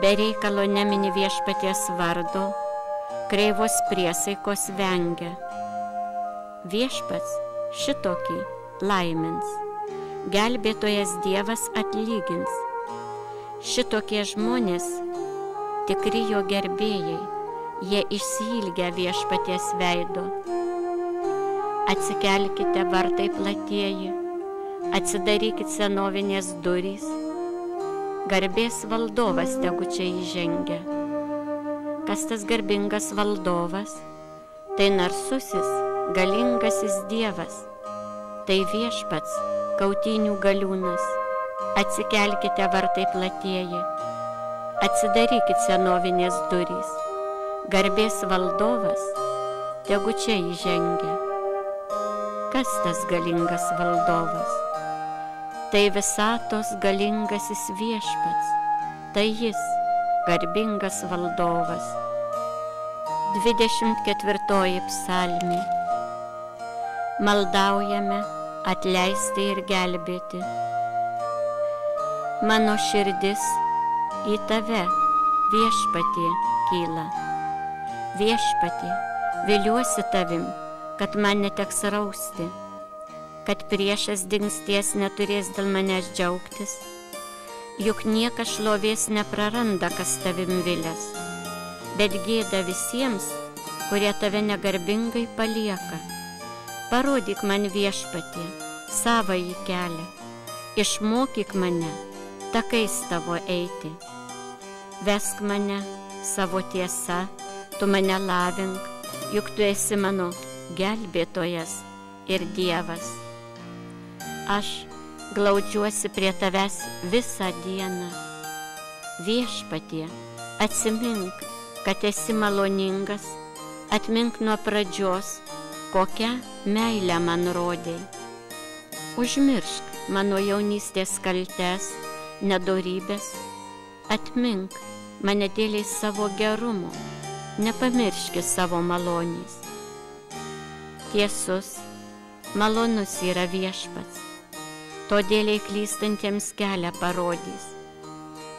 Speaker 1: be reikalo nemini viešpaties vardo, kreivos priesaikos vengia. Viešpats šitokį laimins, gelbėtojas Dievas atlygins. Šitokie žmonės tikri jo gerbėjai, jie išsiilgia viešpaties veido. Atsikelkite vartai platieji, atsidarykit senovinės durys, garbės valdovas tegu čia įžengia. Kas tas garbingas valdovas? Tai narsusis, galingasis Dievas, tai viešpats, kautynių galiūnas. Atsikelkite vartai platieji, atsidarykit senovinės durys, garbės valdovas tegu čia įžengia. Kas tas galingas valdovas? Tai visatos galingasis viešpats, tai jis, garbingas valdovas. 24 psalmė. Maldaujame atleisti ir gelbėti. Mano širdis į tave, viešpatie, kyla. Viešpatie, viliuosi tavim, kad man neteks rausti, kad priešas dingsties neturės dėl manęs džiaugtis, juk niekas šlovės nepraranda, kas tavim vilės, bet gėda visiems, kurie tave negarbingai palieka. Parodyk man viešpatie savąjį kelią, išmokyk mane takais tavo eiti. Vesk mane savo tiesa, tu mane lavink, juk tu esi mano gelbėtojas ir Dievas. Aš glaudžiuosi prie tavęs visą dieną. Viešpatie, atsimink, kad esi maloningas, atmink nuo pradžios, kokią meilę man rodei. Užmiršk mano jaunystės kaltes, nedorybės, atmink mane dėliai savo gerumo, nepamirški savo malonės. Tiesus, malonus yra viešpats, todėliai klystantiems kelią parodys.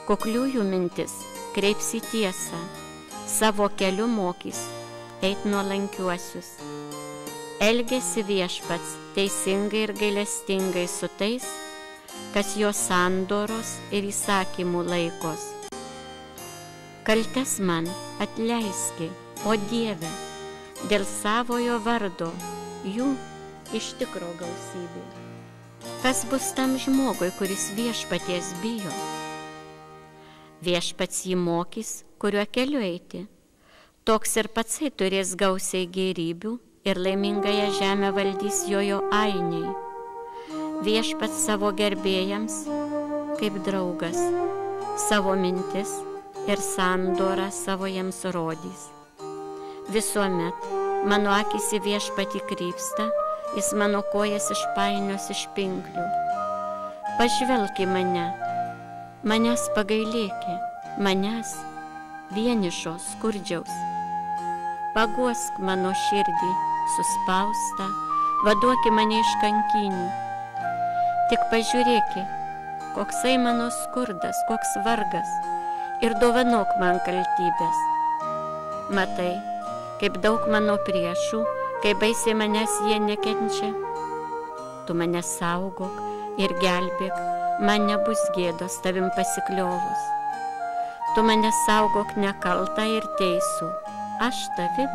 Speaker 1: Kukliųjų mintis kreips į tiesą, savo keliu mokys eit nuolankiuosius. Elgiasi viešpats teisingai ir gailestingai su tais, kas jo sandoros ir įsakymų laikos. kaltes man atleiski, o Dieve, dėl savojo vardo, jų iš tikro gausybė. Kas bus tam žmogui, kuris viešpaties bijo? Viešpats jį mokys, kuriuo keliu eiti. Toks ir patsai turės gausiai gėrybių ir laimingąją žemę valdys jojo ainiai. Viešpats savo gerbėjams, kaip draugas, savo mintis ir sandorą savo jiems rodys. Visuomet mano akys į viešpatį krypsta, jis mano kojas išpainios iš pinklių. Pažvelk į mane, manęs pagailėki, manęs vienišo skurdžiaus. Paguosk mano širdį, suspaustą, vaduoki mane iš kankynių. Tik pažiūrėki, koksai mano skurdas, koks vargas, ir dovanok man kaltybės. Matai, kaip daug mano priešų, kaip baisiai manęs jie nekenčia. Tu mane saugok ir gelbėk, man nebus gėdos tavim pasikliovus. Tu mane saugok nekaltą ir teisų, aš tavim,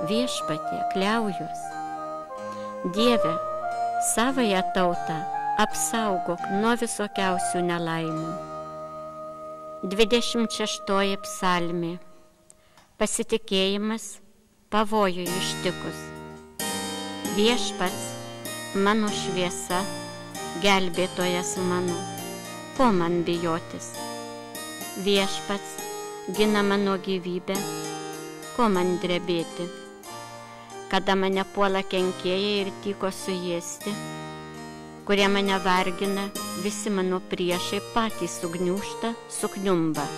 Speaker 1: viešpatie, kliaujuos. Dieve, savąją tautą apsaugok nuo visokiausių nelaimių. 26 psalmė. Pasitikėjimas pavojui ištikus. Viešpats, mano šviesa, gelbėtojas mano, ko man bijotis? Viešpats gina mano gyvybę, ko man drebėti? Kada mane puola kenkėjai ir tyko suėsti, kurie mane vargina, visi mano priešai patys sugniūžta, sukniumba.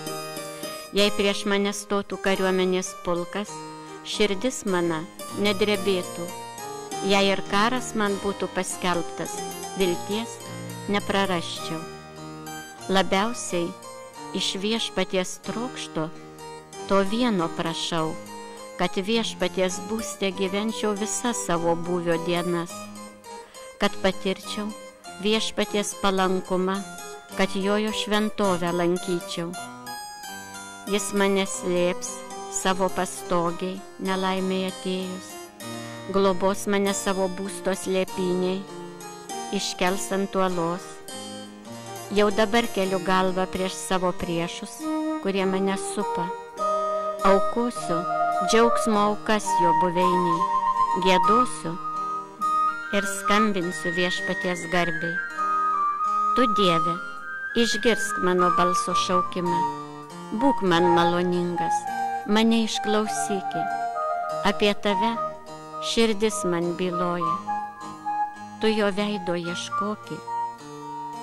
Speaker 1: Jei prieš mane stotų kariuomenės pulkas, širdis mana nedrebėtų. Jei ir karas man būtų paskelbtas, vilties neprarasčiau. Labiausiai iš viešpaties trokšto to vieno prašau, kad viešpaties būste gyvenčiau visas savo būvio dienas, kad patirčiau viešpaties palankumą, kad jojo šventovę lankyčiau. Jis mane slėps savo pastogiai, nelaimėje atėjus, globos mane savo būsto slėpyniai, iškels ant uolos. Jau dabar keliu galvą prieš savo priešus, kurie mane supa. Aukosiu džiaugsmo aukas jo buveiniai, giedosiu ir skambinsiu viešpaties garbei. Tu, Dieve, išgirsk mano balso šaukimą, būk man maloningas, mane išklausyki. Apie tave širdis man byloja. Tu jo veido ieškoki,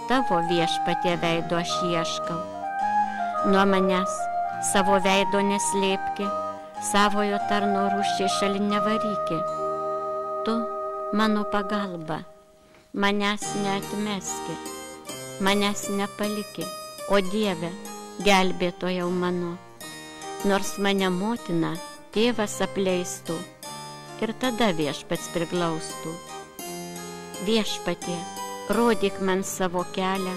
Speaker 1: tavo viešpatie veido aš ieškau. Nuo manęs savo veido neslėpki, savojo tarno rūsčiai šalin nevaryki. Tu, mano pagalba, manęs neatmeski, manęs nepaliki, o Dieve, gelbėtojau mano. Nors mane motina, tėvas apleistų, ir tada viešpats priglaustų. Viešpatie, rodyk man savo kelią,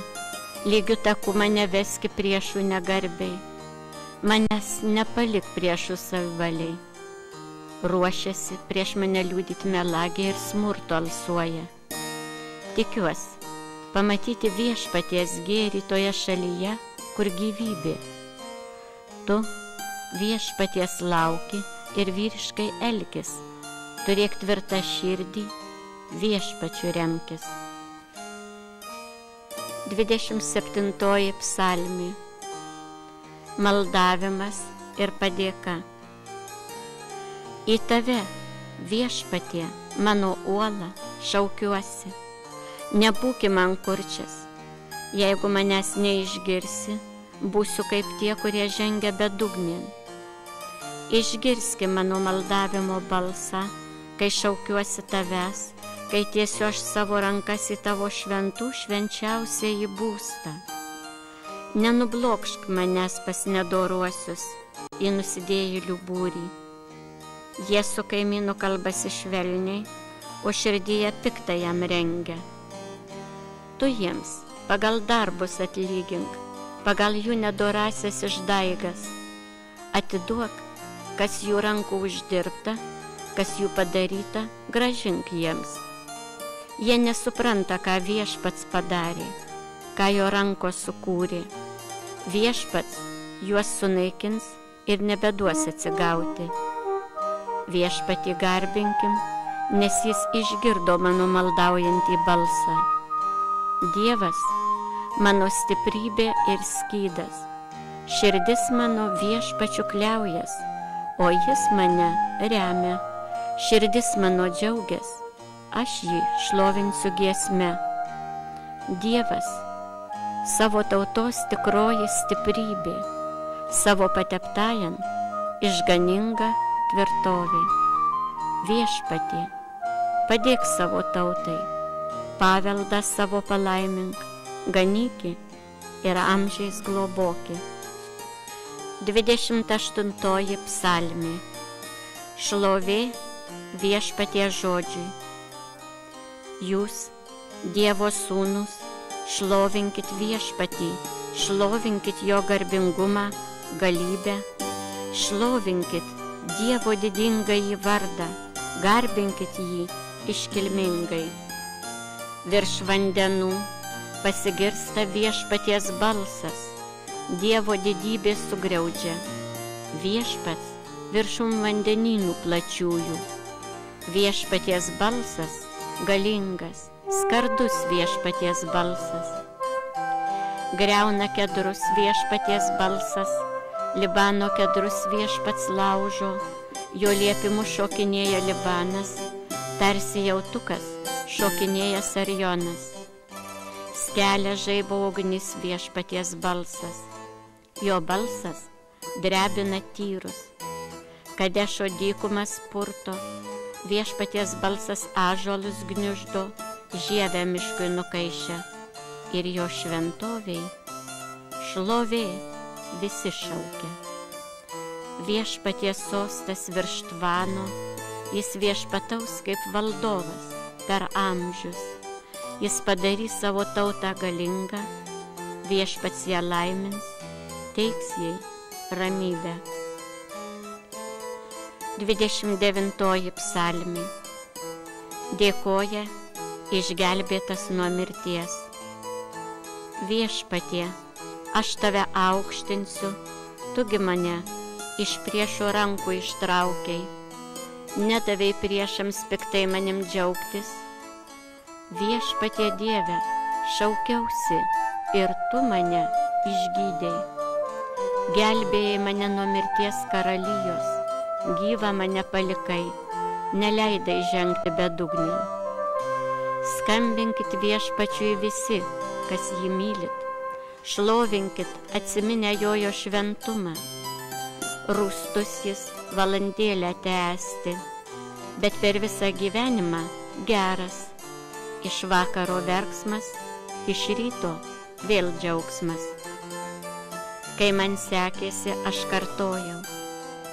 Speaker 1: lygiu taku mane veski priešų negarbiai, manęs nepalik priešų savivaliai. Ruošiasi prieš mane liūdyti melagiai ir smurto alsuoja. Tikiuosi pamatyti viešpaties gėrį toje šalyje, kur gyvybė. Tu viešpaties lauki ir vyriškai elkis, turėk tvirtą širdį, viešpačiu remkis. 27 psalmė. Maldavimas ir padėka. Į tave, viešpatie, mano uola, šaukiuosi. Nebūki man kurčias. Jeigu manęs neišgirsi, būsiu kaip tie, kurie žengia bedugnėn. Išgirski mano maldavimo balsą, kai šaukiuosi tavęs, kai tiesiu aš savo rankas į tavo šventų švenčiausiąjį būstą. Nenublokšk manęs pas nedoruosius į nusidėjėlių būrį. Jie su kaimynu kalbasi švelniai, o širdyje piktą jam rengia. Tu jiems pagal darbus atlygink, pagal jų nedorasias išdaigas. atiduok, kas jų rankų uždirbta, kas jų padaryta, grąžink jiems. Jie nesupranta, ką viešpats padarė, ką jo rankos sukūrė. Viešpats juos sunaikins ir nebeduos atsigauti. Viešpatį garbinkim, nes jis išgirdo mano maldaujantį balsą. Dievas, mano stiprybė ir skydas, širdis mano viešpačiu kliaujas, o jis mane remia. Širdis mano džiaugias, aš jį šlovinsiu giesme. Dievas, savo tautos tikroji stiprybė, savo pateptajan išganinga tvirtovė. Viešpatie, padėk savo tautai, paveldą savo palaimink, ganyki ir amžiais globoki. 28 psalmė. Šlovė viešpaties žodžiui. Jūs, Dievo sūnus, šlovinkit viešpatį, šlovinkit jo garbingumą, galybę, šlovinkit Dievo didingąjį vardą, garbinkit jį iškilmingai. Virš vandenų pasigirsta viešpaties balsas, Dievo didybė sugriaudžia. Viešpats viršum vandenynų plačiųjų. Viešpaties balsas galingas, skardus viešpaties balsas. Griauna kedrus viešpaties balsas, Libano kedrus viešpats laužo, jo liepimu šokinėja Libanas, tarsi jautukas šokinėja Sarjonas. Skelia žaibo ugnis viešpaties balsas, jo balsas drebina tyrus. Kadešo dykumas purto, viešpaties balsas ąžuolus gniuždo, žievę miškui nukaišia, ir jo šventoviai šlovė visi šaukia. Viešpaties sostas virš tvano, jis viešpataus kaip valdovas per amžius. Jis padarys savo tautą galingą, viešpats ją laimins, teiks jai ramybę. 29 psalmė. Dėkoja išgelbėtas nuo mirties. Viešpatie, aš tave aukštinsiu, tugi mane iš priešo rankų ištraukiai, nedavei priešams piktai manim džiaugtis. Viešpatie Dieve, šaukiausi ir tu mane išgydei. Gelbėjai mane nuo mirties karalijos, gyvą mane palikai, neleidai žengti bedugnį. Skambinkit viešpačiui visi, kas jį mylit, šlovinkit atsiminę jojo šventumą. Rūstus jis valandėlę tęsti, bet per visą gyvenimą geras. Iš vakaro verksmas, iš ryto vėl džiaugsmas. Kai man sekėsi, aš kartojau,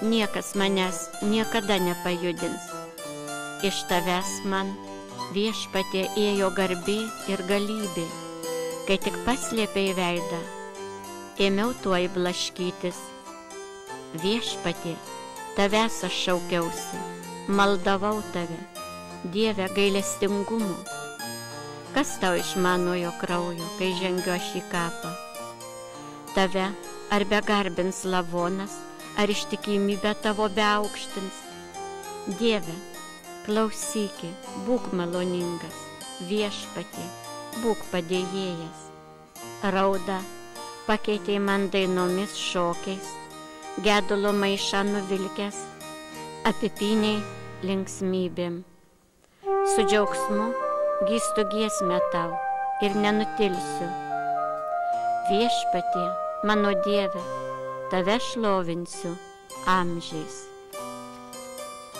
Speaker 1: niekas manęs niekada nepajudins. Iš tavęs man viešpatie ėjo garbė ir galybė. Kai tik paslėpei veidą, ėmiau tuoj blaškytis. Viešpatie, tavęs aš šaukiausi, maldavau tave, Dieve gailestingumo. Kas tau iš manojo kraujo, kai žengiu aš į kapą? Tave ar begarbins lavonas, ar ištikimybę tavo beaukštins? Dieve, klausyki, būk maloningas, viešpatie, būk padėjėjas. Raudą pakeitei man dainomis šokiais, gedulo maišą nuvilkęs, apipyniai linksmybėm. Su džiaugsmu gystu giesmę tau ir nenutilsiu. Viešpatie, mano Dieve, tave šlovinsiu amžiais.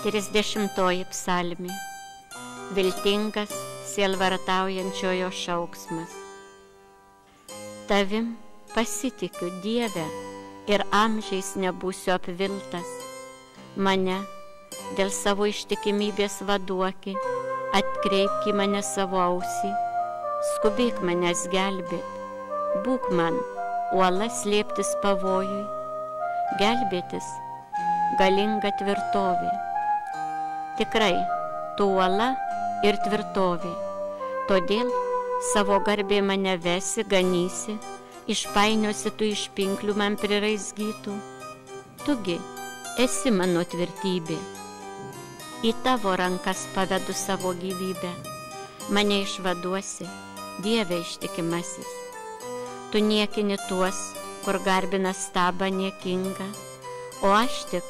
Speaker 1: 30 psalmė. Viltingas sielvartaujančiojo šauksmas. Tavim pasitikiu, Dieve, ir amžiais nebūsiu apviltas. Mane dėl savo ištikimybės vaduoki, atkreipk į mane savo ausį, skubėk manęs gelbėt, būk man uola slėptis pavojui, gelbėtis galinga tvirtovė. Tikrai, tu uola ir tvirtovė, todėl savo garbė mane vesi, ganysi, išpainiosi tu iš pinklių man priraizgytų. Tugi esi mano tvirtybė, į tavo rankas pavedu savo gyvybę, mane išvaduosi, Dieve ištikimasis. Tu niekini tuos, kur garbina stabą niekinga, o aš tik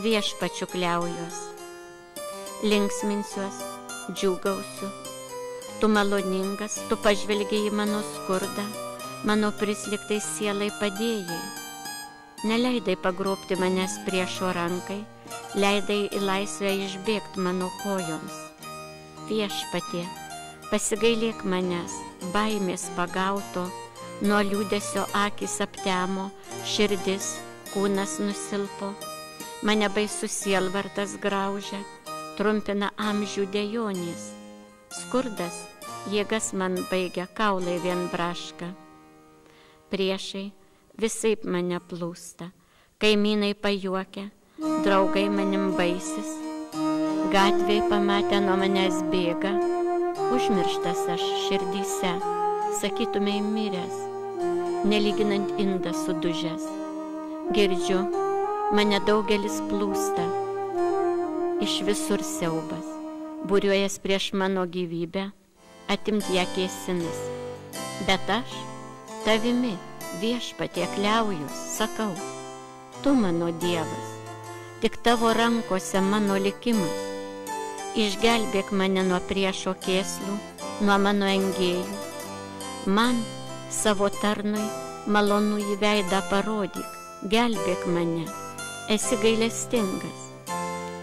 Speaker 1: viešpačiu kliaujuos. Linksminsiuos, džiūgausiu, tu maloningas, tu pažvelgei į mano skurdą, mano prisliktai sielai padėjai. Neleidai pagrobti manęs priešo rankai, leidai į laisvę išbėgti mano kojoms. Viešpatie, pasigailėk manęs, baimės pagauto, nuo liūdesio akys aptemo, širdis, kūnas nusilpo, mane baisus sielvartas graužia, trumpina amžių dejonės. Skurdas jėgas man baigia, kaulai vien braška. Priešai visaip mane plūsta, kaimynai pajuokia, draugai manim baisis, gatvėj pamatę nuo manęs bėga, užmirštas aš širdyse, sakytumei miręs, nelyginant indas sudužęs. Girdžiu, mane daugelis plūsta, iš visur siaubas, būriuojas prieš mano gyvybę, atimt ją kėsinas. Bet aš tavimi, Viešpatie, kliaujuos, sakau, tu mano Dievas, tik tavo rankose mano likimas. Išgelbėk mane nuo priešo kėslų, nuo mano engėjų. Man, savo tarnui, malonu į veidą parodyk, gelbėk mane, esi gailestingas.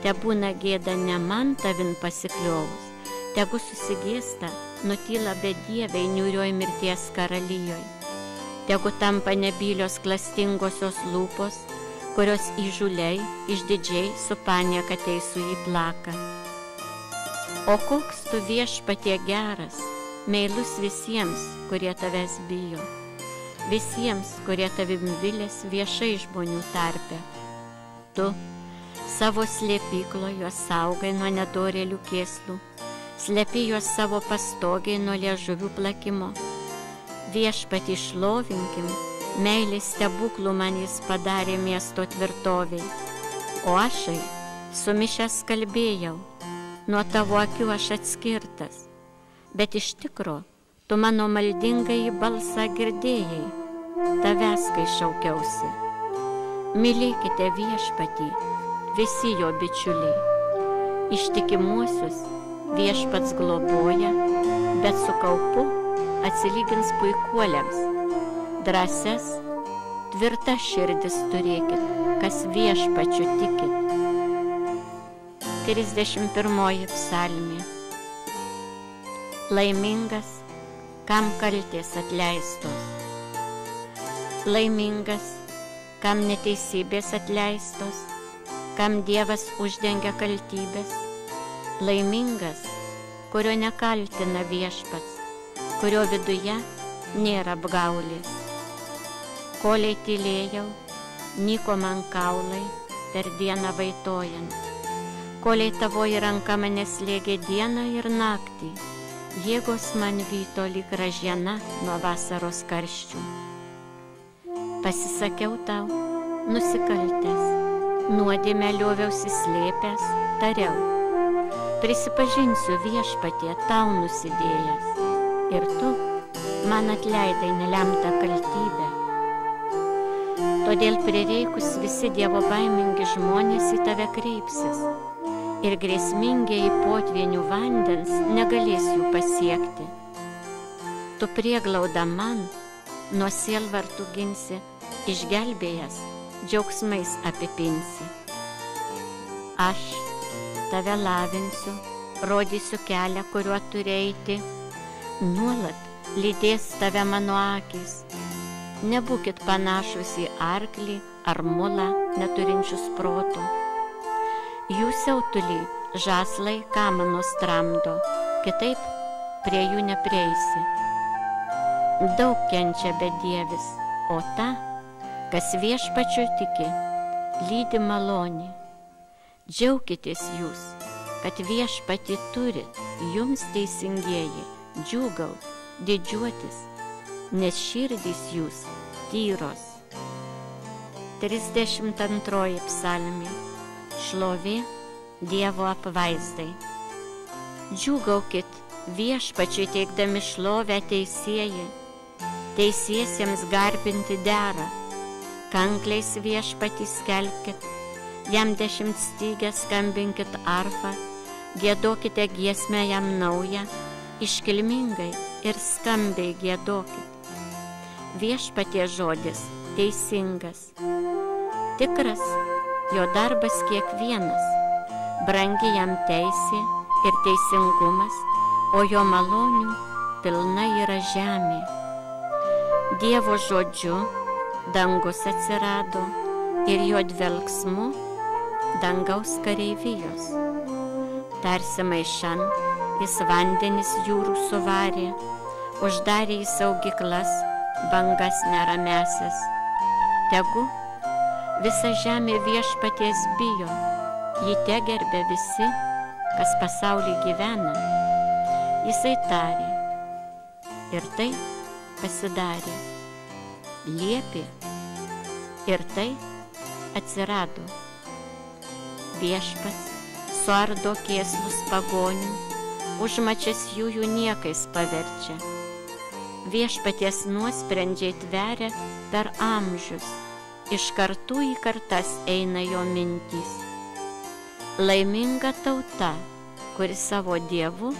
Speaker 1: Tebūna gėda ne man tavin pasikliovus, tegu susigėsta, nutyla bedieviai niūrioj mirties karalijoj. Tegu tampa nebylios klastingosios lūpos, kurios įžūliai, išdidžiai su panieka teisų į plaką. O koks tu, Viešpatie, geras, meilus visiems, kurie tavęs bijo, visiems, kurie tavim vilės viešai žmonių tarpe. Tu savo slėpyklo juos saugai nuo nedorėlių kėslų, slepi juos savo pastogiai nuo liežuvių plakimo. Viešpatį šlovinkim, meilės stebuklų man jis padarė miesto tvirtoviai. O ašai sumišęs kalbėjau, nuo tavo akių aš atskirtas, bet iš tikro tu mano maldingąjį balsą girdėjai, tavęs kai šaukiausi. Mylėkite Viešpatį, visi jo bičiuliai, ištikimuosius Viešpats globoja, bet su kaupu atsilygins puikuoliams. Drąsias, tvirtas širdis turėkit, kas Viešpačiu tikit. 31 psalmė. Laimingas, kam kaltės atleistos. Laimingas, kam neteisybės atleistos, kam Dievas uždengia kaltybės. Laimingas, kurio nekaltina Viešpats, kurio viduje nėra apgaulės. Kolei tylėjau, nyko man kaulai, per dieną vaitojant. Kolei tavoji ranka mane slėgė dieną ir naktį, jėgos man vyto lyg ražiena nuo vasaros karščių. Pasisakiau tau, nusikaltęs, nuodėmę lioviausi slėpęs, tariau, prisipažinsiu Viešpatie tau nusidėjęs, ir tu man atleidai nelemtą kaltybę. Todėl prireikus visi Dievo baimingi žmonės į tave kreipsis, ir grėsmingiai potvynių vandens negalės jų pasiekti. Tu prieglauda man, nuo sielvartų ginsi, išgelbėjęs, džiaugsmais apipinsi. Aš tave lavinsiu, rodysiu kelią, kuriuo turi eiti, nuolat lydės tave mano akys. Nebūkit panašus į arklį ar mulą neturinčius protų. Jų siautulį žąslai kamanus tramdo, kitaip prie jų neprieisi. Daug kenčia bedievis, o ta, kas Viešpačiu tiki, lydi malonė. Džiaukitės jūs, kad viešpatį turit, jums teisingieji, džiūgaut, didžiuotis, nes širdys jūs tyros. 32 psalmė. Šlovė Dievo apvaizdai. Džiūgaukit viešpačiui teikdami šlovę teisėjai, teisiesiems garbinti dera, kankliais viešpatį skelbkit, jam 10 stygę skambinkit arfą, giedokite giesmę jam naują, iškilmingai ir skambiai giedokit. Viešpaties žodis teisingas, tikras jo darbas kiekvienas, brangi jam teisė ir teisingumas, o jo malonių pilna yra žemė. Dievo žodžiu dangus atsirado ir jo dvelksmu dangaus kareivijos. Tarsi maišan jis vandenis jūrų suvarė, uždarė į saugyklas bangas neramesias. Tegu visa žemė viešpaties bijo, jį tegerbia visi, kas pasauly gyvena. Jisai tarė, ir tai pasidarė, liepė, ir tai atsirado. Viešpats suardo kėslus pagonių, užmačias jų niekais paverčia. Viešpaties nuosprendžiai tveria per amžius, iš kartų į kartas eina jo mintys. Laiminga tauta, kuri savo Dievu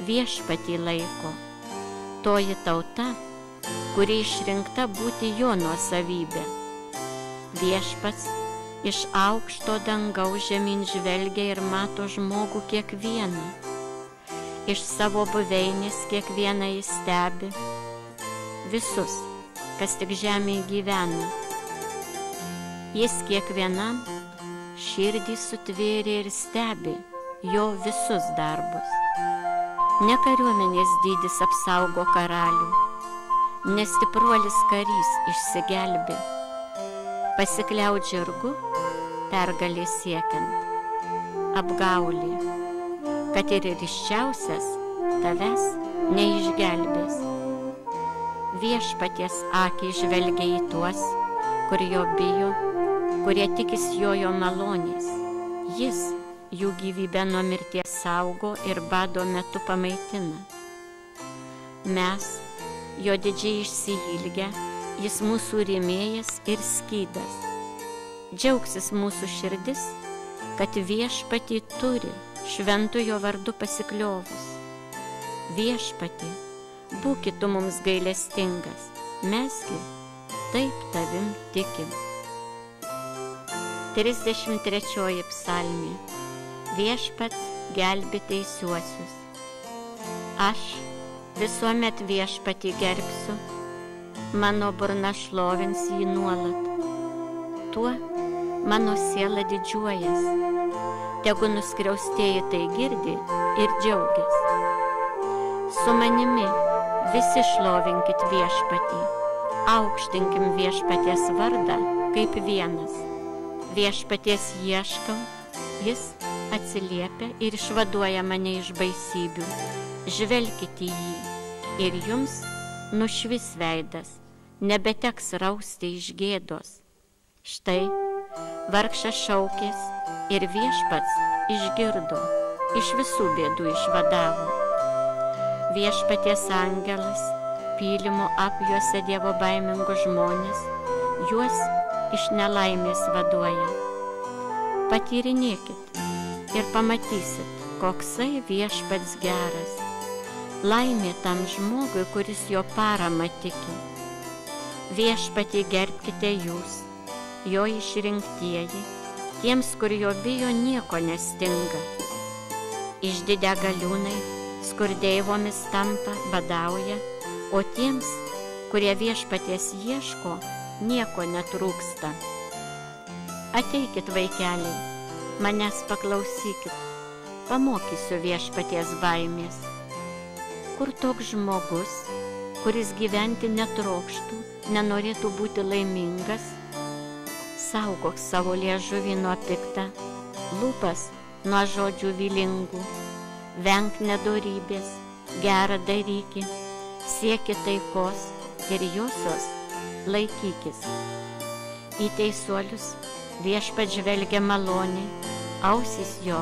Speaker 1: viešpatį laiko. Toji tauta, kuri išrinkta būti jo nuosavybė. Viešpats iš aukšto dangaus žemyn žvelgia ir mato žmogų kiekvieną. Iš savo buveinės kiekvieną jis stebi. Visus, kas tik žemėje gyvena. Jis kiekvienam širdį sutvėrė ir stebi jo visus darbus. Ne kariuomenės dydis apsaugo karalių, ne stipruolis karys išsigelbė. Pasikliaut žirgu, pergalės siekiant, apgaulė, kad ir ryščiausias tavęs neišgelbės. Viešpaties akiai žvelgia į tuos, kur jo bijo, kurie tikis jo malonės. Jis jų gyvybę nuo mirties saugo ir bado metu pamaitina. Mes, jo didžiai išsiilgę, jis mūsų rėmėjas ir skydas. Džiaugsis mūsų širdis, kad viešpatį turi, šventu jo vardu pasikliovus. Viešpatį, būki tu mums gailestingas, mesgi taip tavim tikim. 33 psalmė. Viešpats gelbi teisiuosius. Aš visuomet viešpatį gerbsiu, mano burna šlovins jį nuolat. Tuo mano siela didžiuojas, tegu nuskriaustieji tai girdi ir džiaugias. Su manimi visi šlovinkit viešpatį, aukštinkim viešpaties vardą kaip vienas. Viešpaties ieškau, jis atsiliepia ir išvaduoja mane iš baisybių. Žvelkite į jį ir jums nušvis veidas, nebeteks rausti iš gėdos. Štai vargšas šaukės ir viešpats išgirdo, iš visų bėdų išvadavo. Viešpaties angelas pylimo apjuosia Dievo baimingus žmonės, juos iš nelaimės vaduoja. Patyrinėkit ir pamatysit, koksai viešpats geras. Laimė tam žmogui, kuris jo paramą tiki. Viešpatį gerbkite jūs, jo išrinktieji, tiems, kur jo bijo, nieko nestinga. Išdidę galiūnai skurdeivomis tampa, badauja, o tiems, kurie viešpaties ieško, nieko netrūksta. Ateikit, vaikeliai, manęs paklausykit, pamokysiu viešpaties baimės. Kur toks žmogus, kuris gyventi netrokštų, nenorėtų būti laimingas? apsaugok savo liežuvį nuo piktą, lūpas nuo žodžių vilingų, venk nedorybės, gerą daryki, sieki taikos ir josios laikykis. Į teisuolius viešpats žvelgia maloniai, ausis jo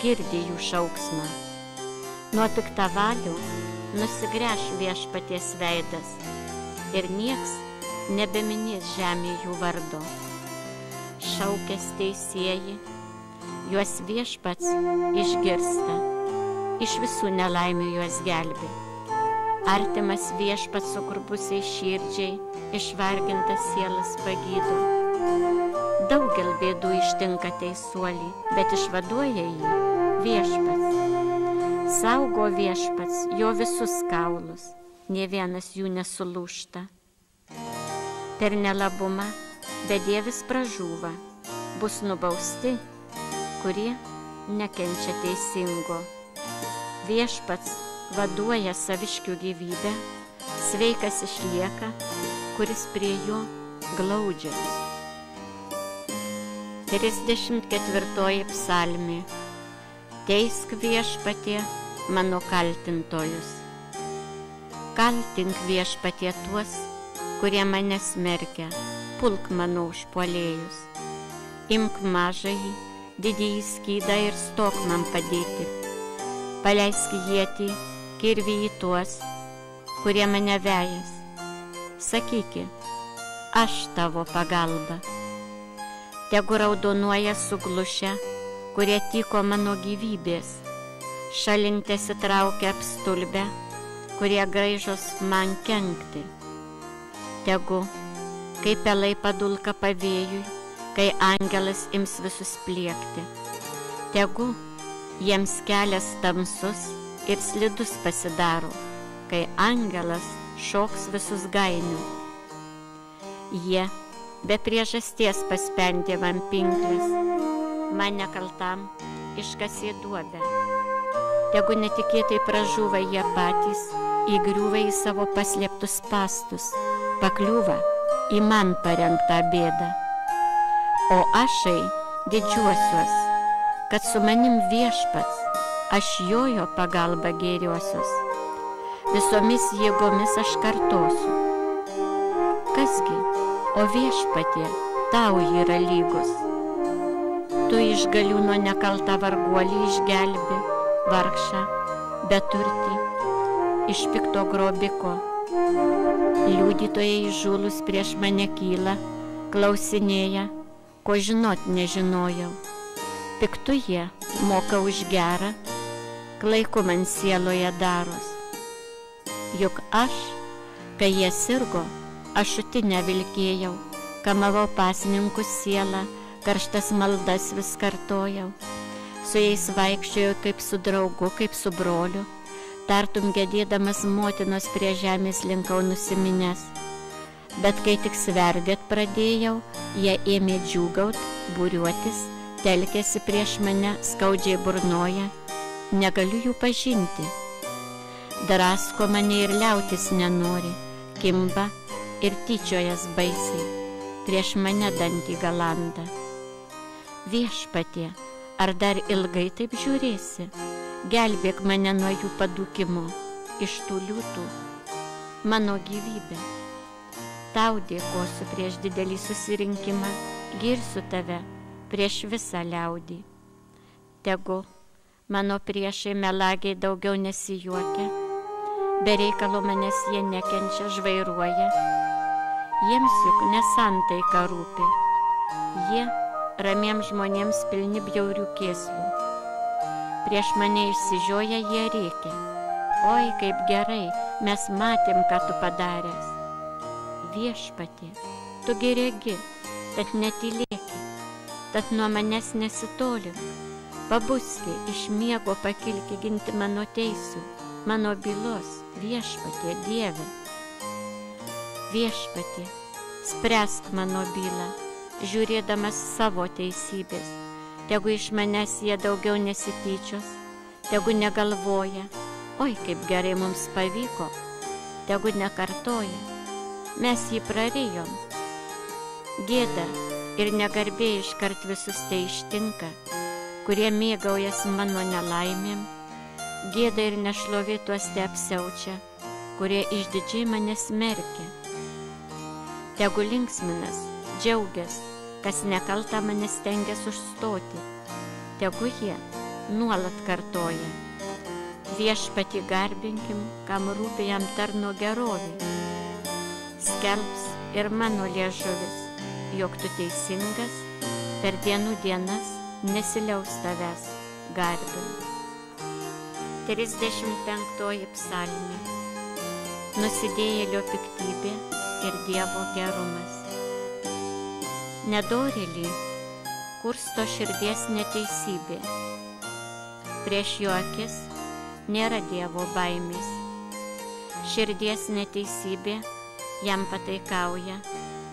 Speaker 1: girdi jų šauksmą. Nuo piktavalių nusigręš viešpaties veidas ir nieks nebeminės žemė jų vardo. Šaukės teisieji, juos viešpats išgirsta, iš visų nelaimių juos gelbė. Artimas viešpats sukurbusiai širdžiai, išvargintas sielas pagydo. Daugel bėdų ištinka teisuolį, bet išvaduoja jį viešpats. Saugo viešpats jo visus kaulus, nė vienas jų nesulūžta. Per nelabumą bedievis pražūva, bus nubausti, kurie nekenčia teisingo. Viešpats vaduoja saviškių gyvybę, sveikas išlieka, kuris prie jo glaudžias. 34 psalmė. Teisk viešpatie mano kaltintojus. Kaltink viešpatie tuos, kurie mane smerkia, pulk mano užpuolėjus. Imk mažąjį, didįjį skydą ir stok man padėti. Paleisk ietį, kirvį į tuos, kurie mane vejas. Sakyki, aš tavo pagalba. Tegu raudonuoja suglušę, kurie tyko mano gyvybės. Šalin tesitraukia apstulbę, kurie graižos man kenkti. Tegu, kai pelai padulka pavėjui, kai angelas ims visus pliekti. Tegu, jiems kelias tamsus ir slidus pasidaro, kai angelas šoks visus gainių. Jie be priežasties paspendė man pinklės, man nekaltam iškasė duobę. Tegu netikėtai pražūva jie patys, įgriūva į savo paslėptus spąstus, pakliūva į man parengtą bėdą. O ašai didžiuosiuos, kad su manim viešpats, aš jojo pagalba gėriosios. Visomis jėgomis aš kartosiu. Kasgi, o viešpatie, tau yra lygus. Tu iš galiūno nekaltą varguolį išgelbi, vargšą, beturtį, iš pikto grobiko. Liudytojai įžūlus prieš mane kyla, klausinėja, ko žinot nežinojau. Piktu jie moka už gerą, klaiku man sieloje daros. Juk aš, kai jie sirgo, ašutinę vilkėjau, kamavau pasninkų sielą, karštas maldas vis kartojau. Su jais vaikščiojau kaip su draugu, kaip su broliu, tartum gedėdamas motinos prie žemės linkau nusiminęs. Bet kai tik sverdėt pradėjau, jie ėmė džiūgaut, būriuotis, telkėsi prieš mane, skaudžiai burnoja, negaliu jų pažinti. Drasko mane ir liautis nenori, kimba ir tyčiojas baisiai, prieš mane dantį galanda. Viešpatie, ar dar ilgai taip žiūrėsi? Gelbėk mane nuo jų padūkimo, iš tų liūtų, mano gyvybė. Tau dėkosiu prieš didelį susirinkimą, girsiu tave prieš visą liaudį. Tegu mano priešai melagiai daugiau nesijuokia, be reikalo manęs jie nekenčia, žvairuoja. Jiems juk nesantaika rūpi, jie ramiems žmonėms pilni bjaurių kėslų. Prieš mane išsižioja jie rėkia, oi kaip gerai, mes matėm, ką tu padaręs. Viešpatie, tu geregi, tad netylėki, tad nuo manęs nesitolink. Pabuski, iš miego pakilki ginti mano teisių, mano bylos, viešpatie Dieve. Viešpatie, spręsk mano bylą, žiūrėdamas savo teisybės. Tegu iš manęs jie daugiau nesityčios, tegu negalvoja, oi kaip gerai mums pavyko, tegu nekartoja, mes jį prarijom. Gėda ir negarbė iškart visus tai ištinka, kurie mėgaujasi mano nelaimėm, gėda ir nešlovė tuos te apsiaučia, kurie išdidžiai mane smerkia. Tegu linksminas, džiaugias, kas nekalta mane stengias užstoti, tegu jie nuolat kartoja. Viešpatį garbinkim, kam rūpi jam tarno gerovė. Skelbs ir mano liežuvis, jog tu teisingas, per dienų dienas nesiliaus tavęs garbint. 35 psalmė. Nusidėjėlio piktybė ir Dievo gerumas. Nedorėlį kursto širdies neteisybė. Prieš jo akis nėra Dievo baimės. Širdies neteisybė jam pataikauja,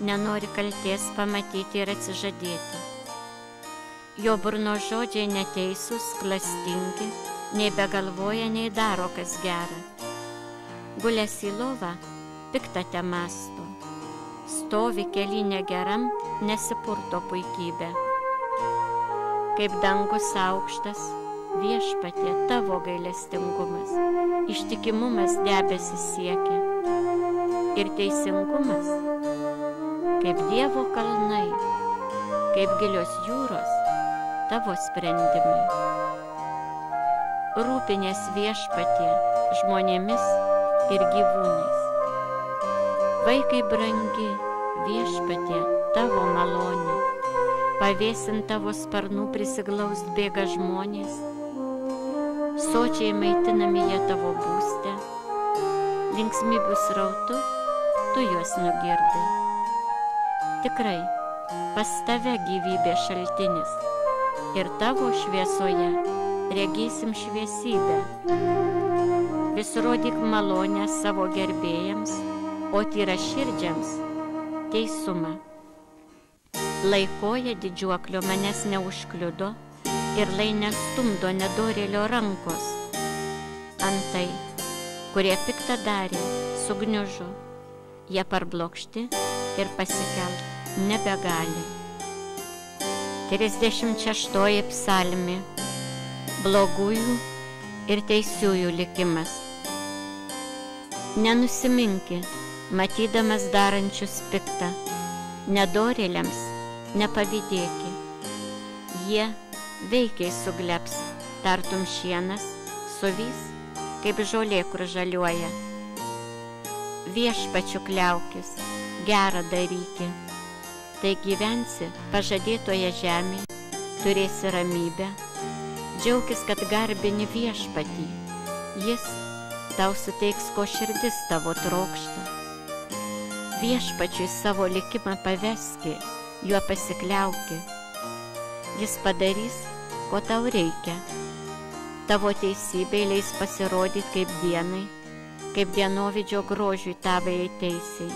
Speaker 1: nenori kaltės pamatyti ir atsižadėti. Jo burno žodžiai neteisūs, klastingi, nei begalvoja, nei daro kas gera. Gulės į lovą, piktą te mąsto, stovi kely negeram, nesipurto puikybę. Kaip dangus aukštas, viešpatie tavo gailestingumas, ištikimumas debesis siekia, ir teisingumas, kaip Dievo kalnai, kaip gilios jūros, tavo sprendimai. Rūpinės viešpatie žmonėmis ir gyvūnais. Vaikai brangi, viešpatie tavo malonė, pavėsint tavo sparnų prisiglaust bėga žmonės, sočiai maitinami jie tavo būste, linksmybių srautu tu juos nugirdai. Tikrai, pas tave gyvybė šaltinis, ir tavo šviesoje regėsim šviesybę. Vis rodyk malonę savo gerbėjams, o tyraširdžiams teisumą. Laikoje didžiuoklio manęs neužkliudo ir lai nestumdo nedorėlio rankos. Antai, kurie piktą darė, sugniužo, jie parblokšti ir pasikelt nebegali. 36 psalmė. Blogųjų ir teisiųjų likimas. Nenusiminki, matydamas darančius piktą, nedorėliams nepavydėki. Jie veikiai suglebs, tartum šienas, suvys, kaip žolė, kur žaliuoja. Viešpačiu kliaukis, gerą daryki, tai gyvensi pažadėtoje žemėje, turėsi ramybę. Džiaukis, kad garbini viešpatį, jis tau suteiks, ko širdis tavo trokšta. Viešpačiui savo likimą paveski, juo pasikliauki. Jis padarys, ko tau reikia. Tavo teisybė leis pasirodyti kaip dienai, kaip dienovidžio grožiui tavai teisiai.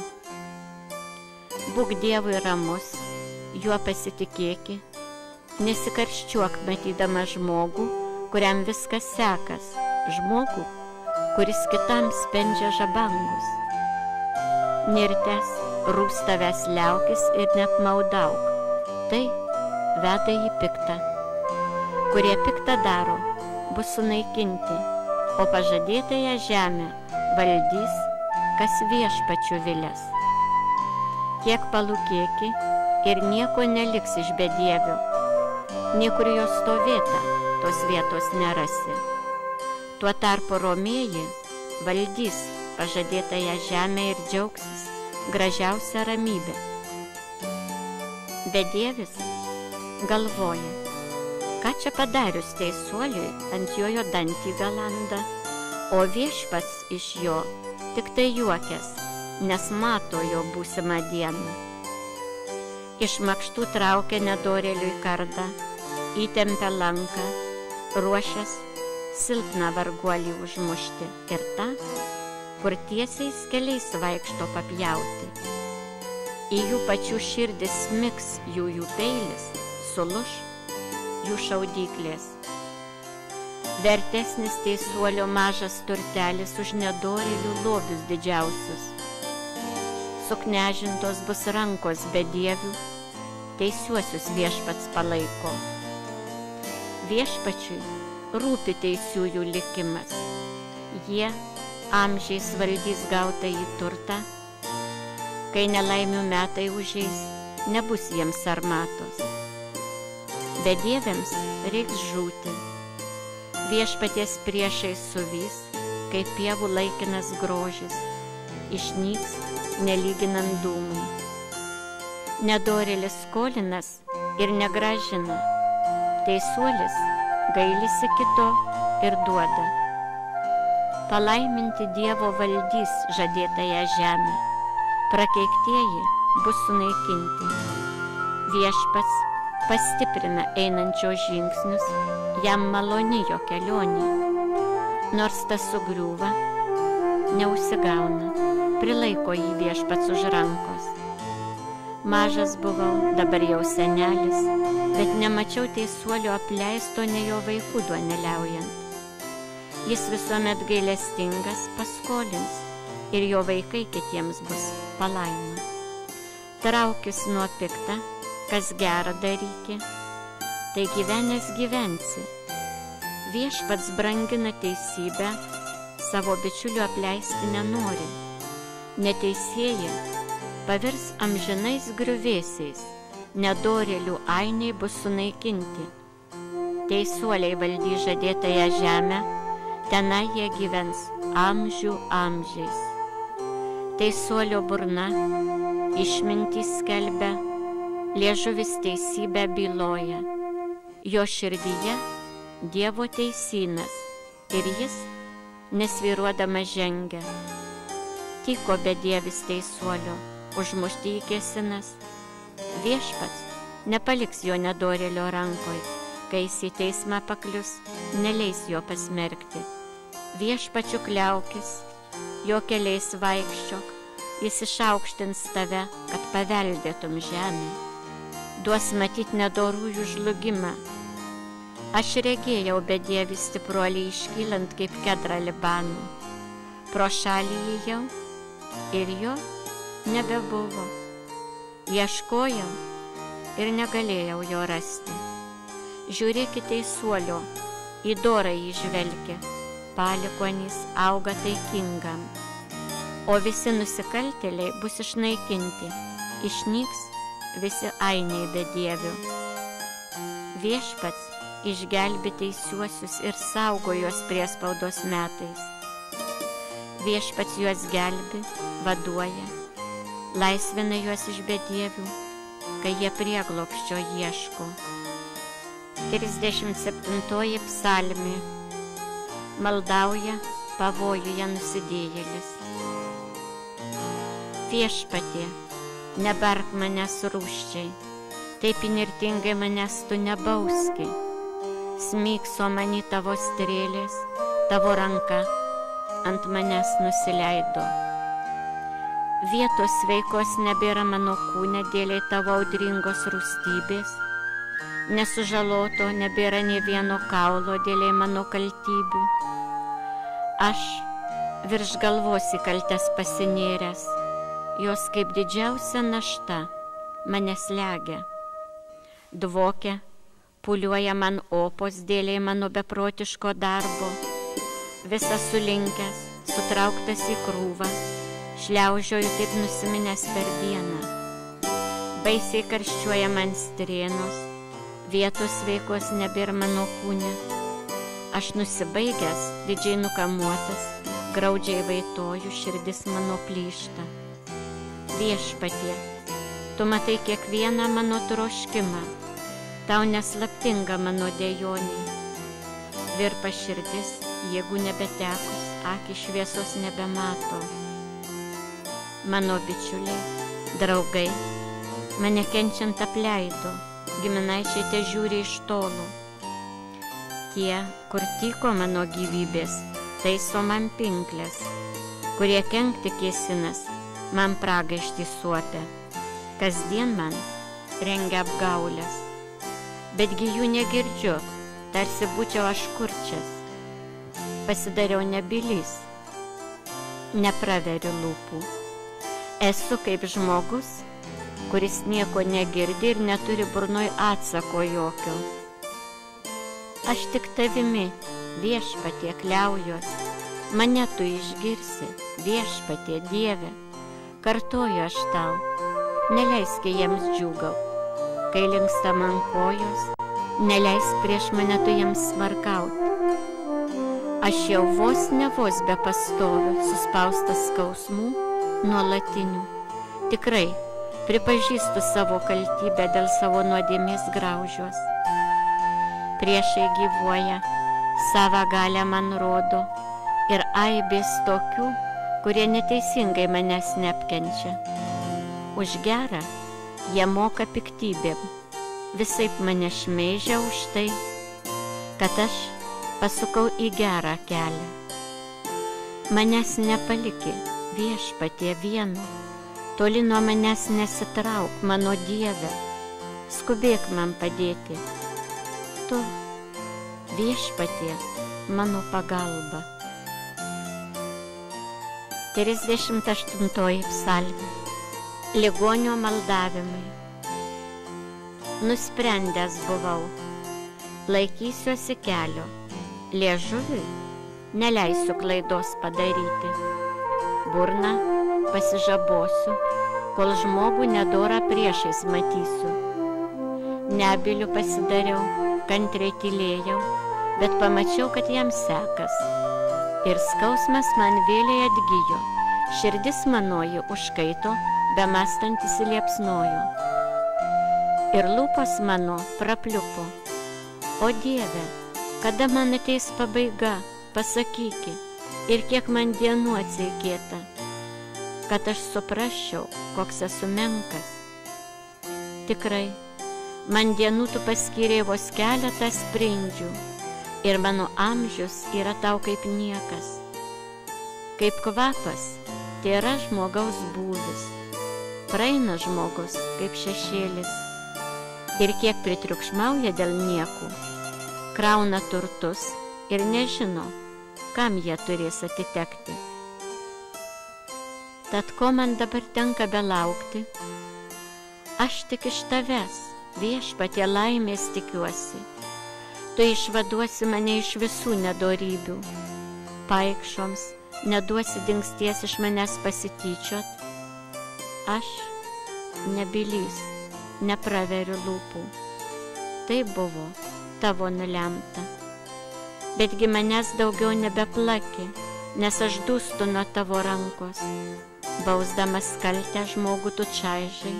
Speaker 1: Būk Dievui ramus, juo pasitikėki, nesikarščiuok matydama žmogų, kuriam viskas sekas, žmogų, kuris kitam spendžia žabangus. Nirtęs, rūstavęs liaukis ir neapmaudauk, tai veda į piktą. Kurie piktą daro, bus sunaikinti, o pažadėtąją žemę valdys, kas viešpačiu vilės. Kiek palūkėki ir nieko neliks iš bedievio, niekur jo stovėta, tos vietos nerasi. Tuo tarpu romieji valdys pažadėtąją žemę ir džiaugsis gražiausia ramybė. Bedievis galvoja, ką čia padarius teisuoliui, ant jojo dantį galanda, o viešpats iš jo tik tai juokės, nes mato jo būsimą dieną. Iš makštų traukia nedorėliui kardą, įtempia lanką, ruošias silpną varguolį užmušti ir tą, kur tiesiais keliais vaikšto papjauti. Į jų pačių širdis smigs jų peilis, suluš jų šaudyklės. Vertesnis teisuolio mažas turtelis už nedorėlių lobius didžiausius. Suknežintos bus rankos bedievių, teisiuosius viešpats palaiko. Viešpačiui rūpi teisiųjų likimas. Jie amžiais valdys gautąjį turtą. Kai nelaimių metai užeis, nebus jiems armatos. Bedieviams reiks žūti. Viešpaties priešai suvys, kaip pievų laikinas grožis, išnyks nelyginant dūmai. Nedorėlis skolinas ir negrąžina, teisuolis gailisi kito ir duoda. Palaiminti Dievo valdys žadėtąją žemę, prakeiktieji bus sunaikinti. Viešpats pastiprina einančio žingsnius, jam maloni jo kelionė. Nors tas sugriūva, neužsigauna, prilaiko jį viešpats už rankos. Mažas buvau, dabar jau senelis, bet nemačiau teisuolio apleisto, ne jo vaikų duoneliaujant. Jis visuomet gailestingas paskolins, ir jo vaikai kitiems bus palaima. Traukis nuo pikta, kas gerą daryki, tai gyvenęs gyvensi. Viešpats brangina teisybę, savo bičiulių apleisti nenori. Neteisieji pavirs amžinais griuvėsiais, nedorėlių ainiai bus sunaikinti. Teisuoliai valdys žadėtąją žemę, tenai jie gyvens amžių amžiais. Teisuolio burna išmintį skelbia, liežuvis teisybę byloja. Jo širdyje Dievo teisynas ir jis nesvyruodamas žengia. Tyko bedievis teisuolio, užmušti įkėsinas. Viešpats nepaliks jo nedorėlio rankoj, kai jis į teismą paklius, neleis jo pasmerkti. Viešpačiu kliaukis, jo keliais vaikščiok, jis išaukštins tave, kad paveldėtum žemę. Duos matyt nedorųjų žlugimą. Aš regėjau bedievi stipruolį iškylant kaip kedrą Libanų. Pro šalį įėjau ir jo nebebuvo. Ieškojau ir negalėjau jo rasti. Žiūrėkite teisuolio, į dorą jį žvelgia, palikuonys auga taikingam. O visi nusikaltėliai bus išnaikinti, išnyks visi ainiai bedievių. Viešpats išgelbi teisiuosius ir saugo juos priespaudos metais. Viešpats juos gelbi, vaduoja, laisvina juos iš bedievių, kai jie prieglobsčio ieško. 37 psalmė. Maldauja pavojuje nusidėjėlis. Viešpatie, nebark manęs rūsčiai, taip įnirtingai manęs tu nebauski. Smykso mani tavo strėlės, tavo ranka ant manęs nusileido. Vietos sveikos nebėra mano kūne dėlei tavo audringos rūstybės, nesužaloto nebėra nė vieno kaulo dėlei mano kaltybių. Aš virš galvos į kaltes pasinėręs, jos kaip didžiausia našta mane slegia. Dvokia, puliuoja man opos dėlei mano beprotiško darbo, visas sulinkęs, sutrauktas į krūvą, šliaužioju taip nusiminęs per dieną. Baisiai karščiuoja man strėnos, vietos sveikos nebėra mano kūne. Aš nusibaigęs, didžiai nukamuotas, graudžiai vaitoju, širdis mano plyšta. Viešpatie, tu matai kiekvieną mano troškimą, tau neslaptinga mano dejonė. Virpa širdis, jėgų nebetekus, akys šviesos nebemato. Mano bičiuliai, draugai, mane kenčiant apleido, giminaičiai te žiūri iš tolo. Tie, kur tyko mano gyvybės, taiso man pinklės, kurie kenkti kėsinas, man pragaištį suopia, kasdien man rengia apgaulės. Betgi jų negirdžiu, tarsi būčiau aš kurčias. Pasidariau nebylys, nepraveriu lūpų. Esu kaip žmogus, kuris nieko negirdi ir neturi burnoj atsako jokio. Aš tik tavimi, Viešpatie, kliaujuos, mane tu išgirsi, Viešpatie Dieve, kartoju aš tau, neleisk jiems džiūgau, kai linksta man kojos, neleisk prieš mane tu jiems smarkaut. Aš jau vos ne vos be pastoviu, suspaustas skausmų nuolatinių. Tikrai, pripažįstu savo kaltybę, dėl savo nuodėmės graužiuos. Priešai gyvuoja, savo galę man rodo ir aibės tokių, kurie neteisingai manęs neapkenčia. Už gerą jie moka piktybėm, visaip mane šmeižia už tai, kad aš pasukau į gerą kelią. Manęs nepaliki, Viešpatie, vieno, toli nuo manęs nesitrauk, mano Dieve, skubėk man padėti. Tu, Viešpatie, mano pagalba. 38 psalmė. Ligonio maldavimai. Nusprendęs buvau, laikysiuosi kelio, liežuviui neleisiu klaidos padaryti. Burną pasižabosiu, kol žmogų nedorą priešais matysiu. Nebiliu pasidariau, kantriai tylėjau, bet pamačiau, kad jam sekas. Ir skausmas man vėliai atgijo, širdis manoji užkaito, bemąstant įsiliepsnojo. Ir lūpos mano prapliupo. O Dieve, kada man ateis pabaiga, pasakyki, ir kiek man dienų atseikėta, kad aš suprasčiau, koks esu menkas. Tikrai, man dienų tu paskyrei vos keletą sprindžių, ir mano amžius yra tau kaip niekas. Kaip kvapas, tai yra žmogaus būvis. Praeina žmogus kaip šešėlis. Ir kiek pritriukšmauja dėl niekų, krauna turtus ir nežino, kam jie turės atitekti. Tad ko man dabar tenka belaukti? Aš tik iš tavęs, Viešpatie, laimės tikiuosi. Tu išvaduosi mane iš visų nedorybių. Paikšoms neduosi dingsties iš manęs pasityčiot. Aš nebylys, nepraveriu lūpų. Tai buvo tavo nulemta. Betgi manęs daugiau nebeplaki, nes aš dūstu nuo tavo rankos. Bausdamas kaltę žmogų tu čaižai.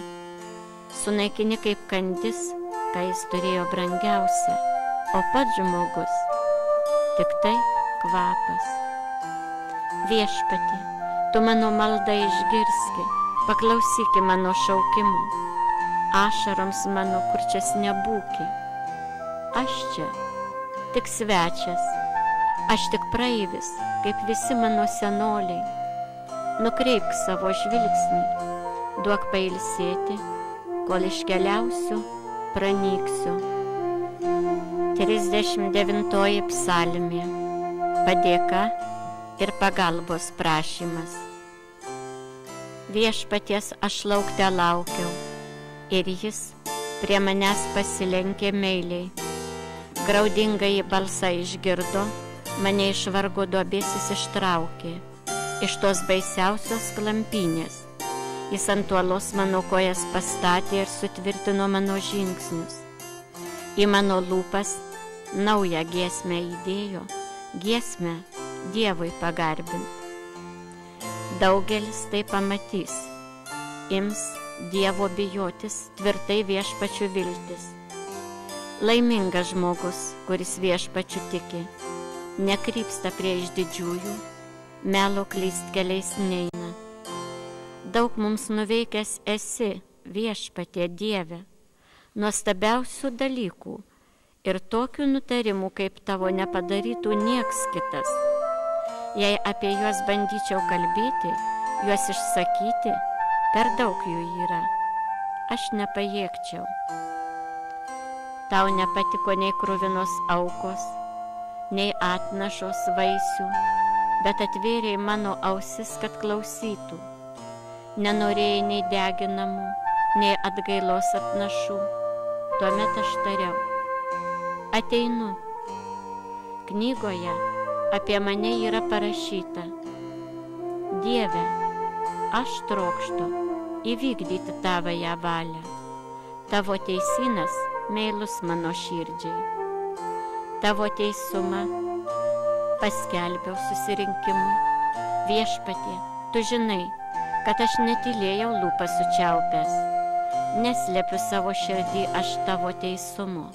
Speaker 1: Sunaikini kaip kandis, ką jis turėjo brangiausia, o pats žmogus tik tai kvapas. Viešpatie, tu mano maldą išgirski, paklausyki mano šaukimo. Ašaroms mano kurčias nebūki. Aš čia tik svečias, aš tik praeivis, kaip visi mano senoliai. Nukreipk savo žvilgsnį, duok pailsėti, kol iškeliausiu, pranyksiu. 39 psalmė. Padėka ir pagalbos prašymas. Viešpaties aš laukte laukiau, ir jis prie manęs pasilenkė meiliai. Graudingąjį balsą išgirdo, mane iš vargo duobės jis ištraukė, iš tos baisiausios klampynės. Jis ant uolos mano kojas pastatė ir sutvirtino mano žingsnius. Į mano lūpas naują giesmę įdėjo, giesmę Dievui pagarbint. Daugelis tai pamatys, ims Dievo bijotis, tvirtai Viešpačiu viltis. Laimingas žmogus, kuris Viešpačiu tiki, nekrypsta prie išdidžiųjų, melo klystkeliais neina. Daug mums nuveikęs esi, Viešpatie Dieve, nuostabiausių dalykų, ir tokių nutarimų, kaip tavo nepadarytų nieks kitas. Jei apie juos bandyčiau kalbėti, juos išsakyti, per daug jų yra. Aš nepajėgčiau. Tau nepatiko nei kruvinos aukos, nei atnašos vaisių, bet atvėrei mano ausis, kad klausytų. Nenorėjai nei deginamų, nei atgailos atnašų. Tuomet aš tariau: ateinu. Knygoje apie mane yra parašyta: Dieve, aš trokštu įvykdyti tavąją valią. Tavo teisynas meilus mano širdžiai. Tavo teisumą paskelbiau susirinkimui. Viešpatie, tu žinai, kad aš netylėjau lūpas sučiaupęs. Neslepiu savo širdį aš tavo teisumu.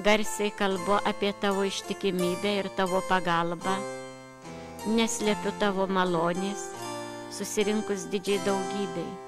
Speaker 1: Garsiai kalbu apie tavo ištikimybę ir tavo pagalbą. Neslepiu tavo malonės, susirinkus didžiai daugybei.